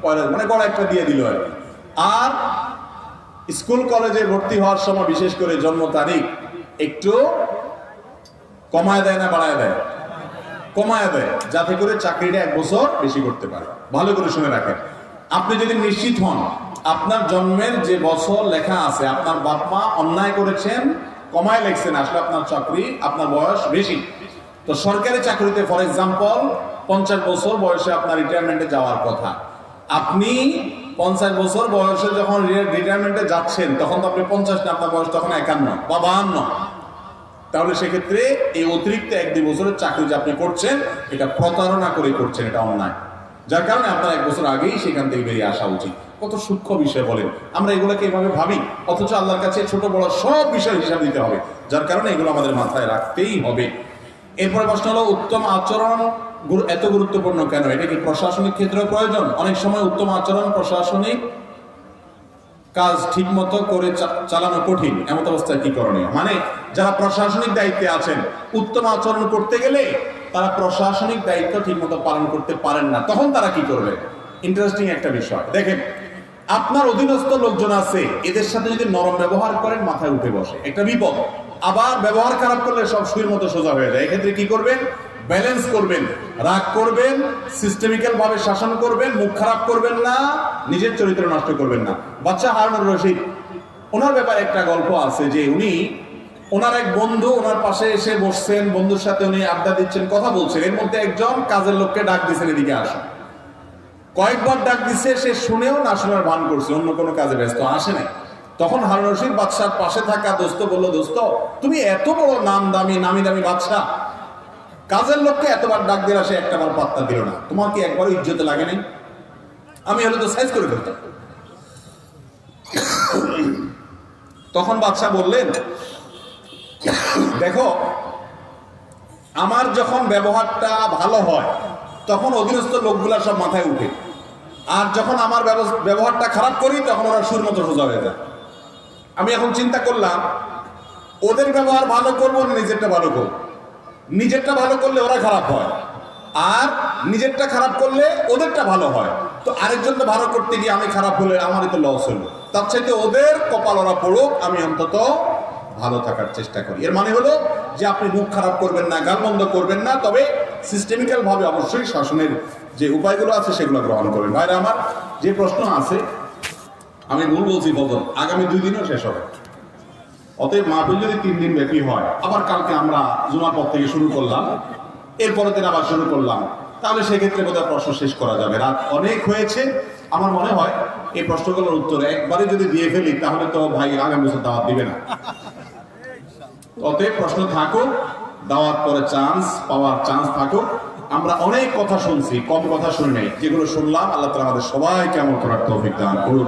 1 মানে বড় একটা দিয়ে দিল আর কি। আর স্কুল কলেজে ভর্তি হওয়ার সময় বিশেষ করে জন্ম তারিখ একটু কমায় দেয় না বাড়ায় দেয়? কমায় দেয়, যাতে করে চাকরিটা 1 বছর বেশি করতে পারে। ভালো করে শুনে রাখেন, আপনি যদি নিশ্চিত হন আপনার জন্মের যে বছর লেখা আছে, আপনার বাপ মা অন্যায় করেছেন, কমায় লেখছেন, আসলে আপনার চাকরি, আপনার বয়স বেশি, তো সরকারি চাকরিতে ফর এক্সাম্পল 50 বছর বয়সে আপনার রিটায়ারমেন্টে যাওয়ার কথা। আপনি 50 বছর বয়সে যখন রিটায়ারমেন্টে যাচ্ছেন, তখন তো আপনি 50 না, আপনার বয়স তখন 51 বা 52। তাহলে সেক্ষেত্রে এই অতিরিক্ত 1-2 বছরের চাকরি যে আপনি করছেন, এটা প্রতারণা করে করছেন, এটা অন্যায়। যার কারণে আপনার 1 বছর আগেই সেখান থেকে বেরিয়ে আসা উচিত। কত সূক্ষ্ম বিষয় বলেন, আমরা এগুলোকে এভাবে ভাবি, অথচ আল্লাহর কাছে ছোট বড় সব বিষয় হিসাব দিতে হবে। যার কারণে এগুলো আমাদের মাথায় রাখতেই হবে। এরপরে প্রশ্ন হলো, উত্তম আচরণ এত গুরুত্বপূর্ণ কেন? এটা কি প্রশাসনিক ক্ষেত্রেও প্রয়োজন? অনেক সময় উত্তম আচরণ প্রশাসনিক কাজ ঠিক মতো করে চালানো কঠিন, এমন অবস্থায় কি করণীয়? মানে যারা প্রশাসনিক দায়িত্বে আছেন, উত্তম আচরণ করতে গেলে তারা প্রশাসনিক দায়িত্ব ঠিক মতো পালন করতে পারেন না, তখন তারা কি করবে? ইন্টারেস্টিং একটা বিষয়। দেখেন, আপনার অধীনস্থ লোকজন আছে, এদের সাথে যদি নরম ব্যবহার করেন, মাথায় উঠে বসে, একটা বিপদ। আবার ব্যবহার খারাপ করলে সব সুইয়ের মতো সোজা হয়ে যায়। এক্ষেত্রে কি করবেন? ব্যালেন্স করবেন, রাগ করবেন, সিস্টেমিক্যাল ভাবে শাসন করবেন, মুখ খারাপ করবেন না, নিজের চরিত্র নষ্ট করবেন না। বাদশাহ হারুনুর রশিদ, ওনার ব্যাপারে একটা গল্প আছে যে ওনার এক বন্ধু ওনার পাশে এসে বসছেন, বন্ধুর সাথে উনি আড্ডা দিচ্ছেন, কথা বলছেন, এর মধ্যে একজন কাজের লোককে ডাক দিচ্ছেন, এদিকে আসো। কয়েকবার ডাক দিচ্ছে, সে শুনেও না শোনার ভান করছে, অন্য কোনো কাজে ব্যস্ত, আসে নাই। তখন হারুন রশিদ বাদশার পাশে থাকা দোস্ত বলল, দোস্ত তুমি এত বড় নামি দামি বাদশা, কাজের লোককে এতবার ডাক দিলা, সে একটাবার পাত্তা দিল না, তোমার কি একবারও ইজ্জতে লাগে নাই? আমি হলে তো সাইজ করে ফেলতাম। তখন বাদশা বললেন, দেখো আমার যখন ব্যবহারটা ভালো হয় তখন অধীনস্থ লোকগুলা সব মাথায় উঠে, আর যখন আমার ব্যবহারটা খারাপ করি তখন ওরা সুর মতো সোজা হয়ে যায়। আমি এখন চিন্তা করলাম ওদের ব্যবহার ভালো করবো না নিজেরটা ভালো করবো। নিজেরটা ভালো করলে ওরা খারাপ হয়, আর নিজেরটা খারাপ করলে ওদেরটা ভালো হয়। তো আরেকজনটা ভালো করতে গিয়ে আমি খারাপ হলে আমারই তো লস হলো। তার চাইতে ওদের কপাল ওরা পড়ুক, আমি অন্তত ভালো থাকার চেষ্টা করি। এর মানে হলো যে আপনি মুখ খারাপ করবেন না, গালমন্দ করবেন না, তবে সিস্টেমিক্যাল ভাবে অবশ্যই শাসনের যে উপায়গুলো আছে সেগুলো গ্রহণ করবেন। ভাইরা আমার, যে প্রশ্ন আছে আমি ভুল বলছি বলতো, আগামী 2 দিনও শেষ হবে। অতএব মাহফিল যদি 3 দিন ব্যাপী হয়, আবার কালকে আমরা জুমার পর থেকে শুরু করলাম, এরপরের দিন আবার শুরু করলাম, তাহলে সেক্ষেত্রে বোধহয় প্রশ্ন শেষ করা যাবে। রাত অনেক হয়েছে। আমার মনে হয় এই প্রশ্নগুলোর উত্তর একবারে যদি দিয়ে ফেলি তাহলে তো ভাই আগামী বছর দাওয়াত দিবে না। অতএব প্রশ্ন থাকুক, দাওয়াত পরে পাওয়ার চান্স থাকুক। আমরা অনেক কথা শুনছি, কম কথা শুনি নাই। যেগুলো শুনলাম আল্লাহ তাআলা আমাদের সবাইকে আমল করার তৌফিক দান করুন।